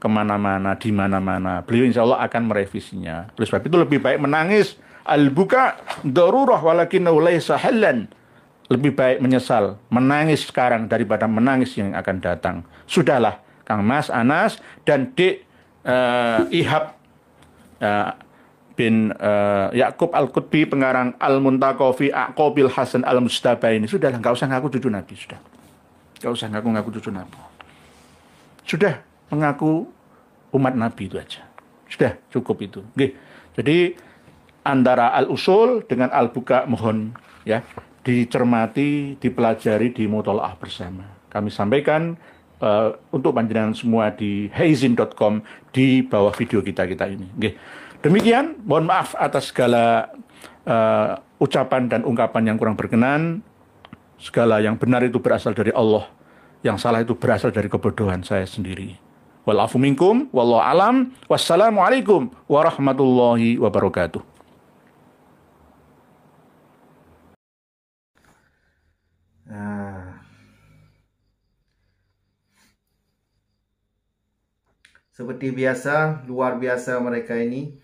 kemana-mana, di mana-mana. Beliau insya Allah akan merevisinya. Oleh sebab itu lebih baik menangis. Al-buka darurah walakinnahu laisa hallan. Lebih baik menyesal, menangis sekarang daripada menangis yang akan datang. Sudahlah, Kang Mas, Anas, dan Dik Ihab bin Yakub Al-Qutbi, pengarang Al-Muntaqa fi Aqabil Hasan Al-Mustabaini. Sudahlah, nggak usah ngaku cucu Nabi. Sudah. Nggak usah ngaku-ngaku cucu Nabi. Sudah mengaku umat Nabi itu aja. Sudah cukup itu. Oke. Jadi antara al-usul dengan al-buka mohon ya dicermati, dipelajari, dimutolaah bersama. Kami sampaikan untuk panjenengan semua di heizin.com di bawah video kita ini. Oke. Demikian, mohon maaf atas segala ucapan dan ungkapan yang kurang berkenan. Segala yang benar itu berasal dari Allah. Yang salah itu berasal dari kebodohan saya sendiri. Walafu minkum, wallahu alam. Wassalamualaikum warahmatullahi wabarakatuh. Seperti biasa, luar biasa mereka ini.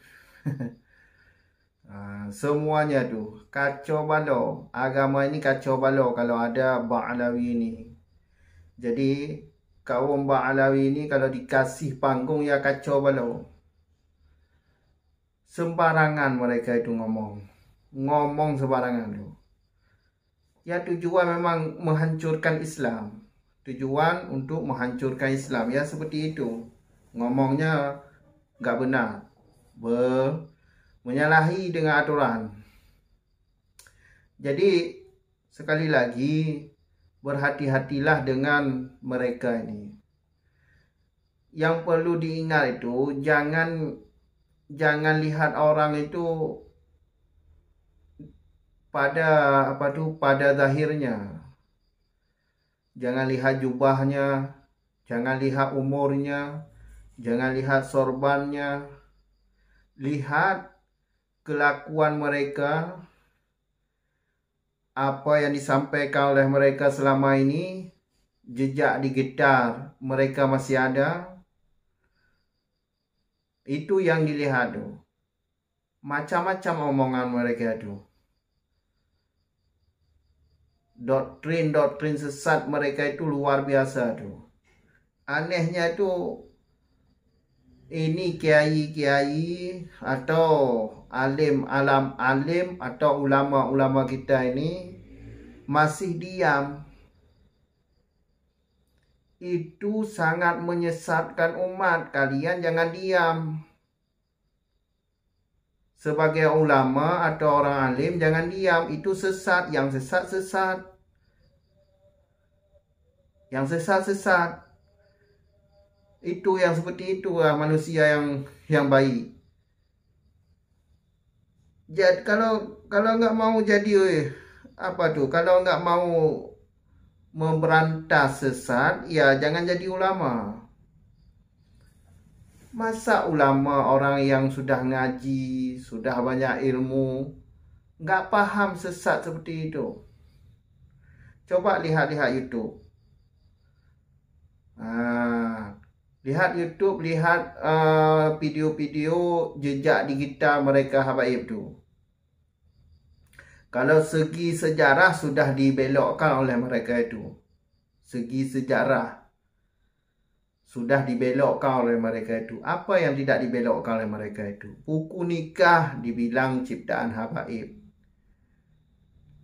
Semuanya tuh kacau balau. Agama ini kacau balau kalau ada Ba'alawi ini. Jadi kaum Ba'alawi ini kalau dikasih panggung ya kacau balau. Sembarangan mereka itu ngomong sembarangan tuh. Ya tujuan memang menghancurkan Islam. Tujuan untuk menghancurkan Islam ya seperti itu. Ngomongnya nggak benar, menyalahi dengan aturan. Jadi sekali lagi berhati-hatilah dengan mereka ini. Yang perlu diingat itu jangan lihat orang itu pada zahirnya. Jangan lihat jubahnya, jangan lihat umurnya. Jangan lihat sorbannya, lihat kelakuan mereka, apa yang disampaikan oleh mereka selama ini, jejak digital mereka masih ada. Itu yang dilihat tuh. Macam-macam omongan mereka tuh. Doktrin sesat mereka itu luar biasa tuh. Anehnya tuh ini kiai-kiai atau alim atau ulama-ulama kita ini masih diam. Itu sangat menyesatkan umat. Kalian jangan diam. Sebagai ulama atau orang alim jangan diam. Itu sesat. Yang sesat. Yang sesat. Itu yang seperti itu manusia yang baik. Jadi kalau nggak mau jadi kalau nggak mau memberantas sesat, ya jangan jadi ulama. Masa ulama orang yang sudah ngaji, sudah banyak ilmu, nggak paham sesat seperti itu? Coba lihat YouTube. Lihat YouTube, lihat video-video jejak digital mereka habaib tu. Kalau segi sejarah sudah dibelokkan oleh mereka itu. Segi sejarah sudah dibelokkan oleh mereka itu. Apa yang tidak dibelokkan oleh mereka itu? Buku nikah dibilang ciptaan habaib.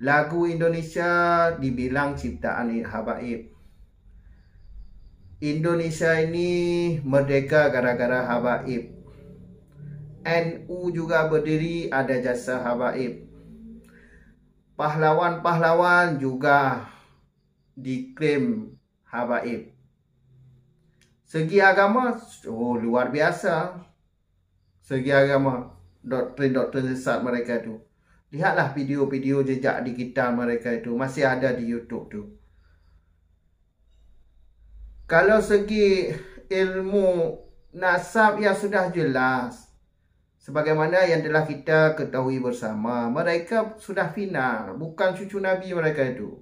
Lagu Indonesia dibilang ciptaan habaib. Indonesia ini merdeka gara-gara habaib. NU juga berdiri ada jasa habaib. Pahlawan-pahlawan juga diklaim habaib. Segi agama, luar biasa. Segi agama, doktrin-doktrin sesat mereka itu. Lihatlah video-video jejak digital mereka itu. Masih ada di YouTube tu. Kalau segi ilmu nasab ya sudah jelas. Sebagaimana yang telah kita ketahui bersama. Mereka sudah final. Bukan cucu Nabi mereka itu.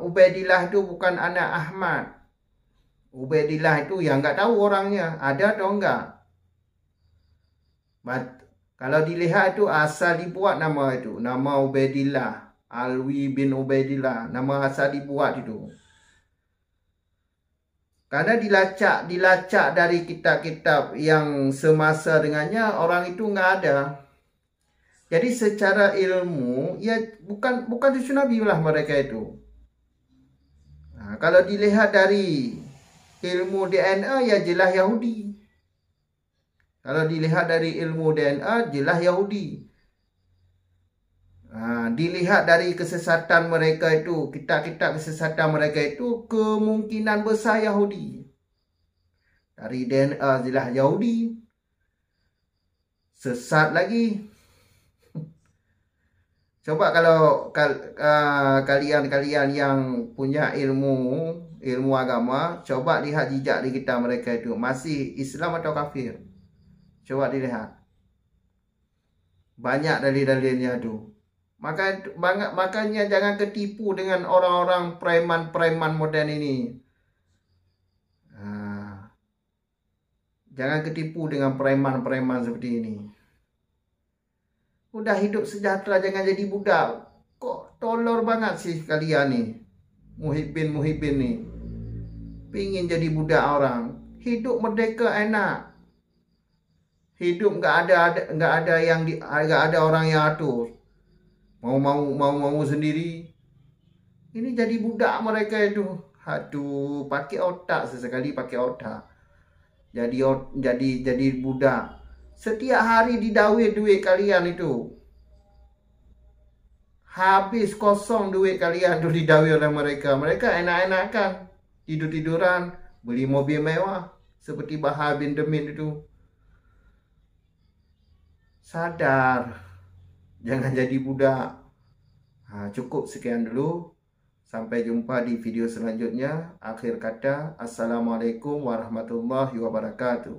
Ubaidillah itu bukan anak Ahmad. Ubaidillah itu yang nggak tahu orangnya ada atau enggak. Kalau dilihat itu asal dibuat nama itu, nama Ubaidillah, Alwi bin Ubaidillah, nama asal dibuat itu. Karena dilacak dari kitab-kitab yang semasa dengannya, orang itu nggak ada. Jadi secara ilmu, ya bukan cucu Nabi lah mereka itu. Nah, kalau dilihat dari ilmu DNA, ya jelas Yahudi. Kalau dilihat dari ilmu DNA, jelas Yahudi. Nah, dilihat dari kesesatan mereka itu, kitab-kitab kesesatan mereka itu, kemungkinan besar Yahudi. Dari DNA jelas Yahudi. Sesat lagi. Coba kalau kalian yang punya ilmu agama, coba lihat jejak di kitab mereka itu. Masih Islam atau kafir? Coba dilihat. Banyak dalil-dalilnya itu. Makanya jangan ketipu dengan orang-orang preman-preman modern ini. Jangan ketipu dengan preman-preman seperti ini. Udah hidup sejahtera, jangan jadi budak. Kok tolor banget sih kalian nih. Muhibin nih. Pingin jadi budak orang. Hidup merdeka enak. Hidup nggak ada orang yang atur. Mau sendiri. Ini jadi budak mereka itu. Aduh, pakai otak sesekali pakai otak. Jadi budak. Setiap hari didawai duit kalian itu. Habis kosong duit kalian tu didawai oleh mereka. Mereka enak-enakan. Tidur-tiduran. Beli mobil mewah. Seperti Bahar bin Demin itu. Sadar. Jangan jadi budak. Cukup sekian dulu. Sampai jumpa di video selanjutnya. Akhir kata, Assalamualaikum warahmatullahi wabarakatuh.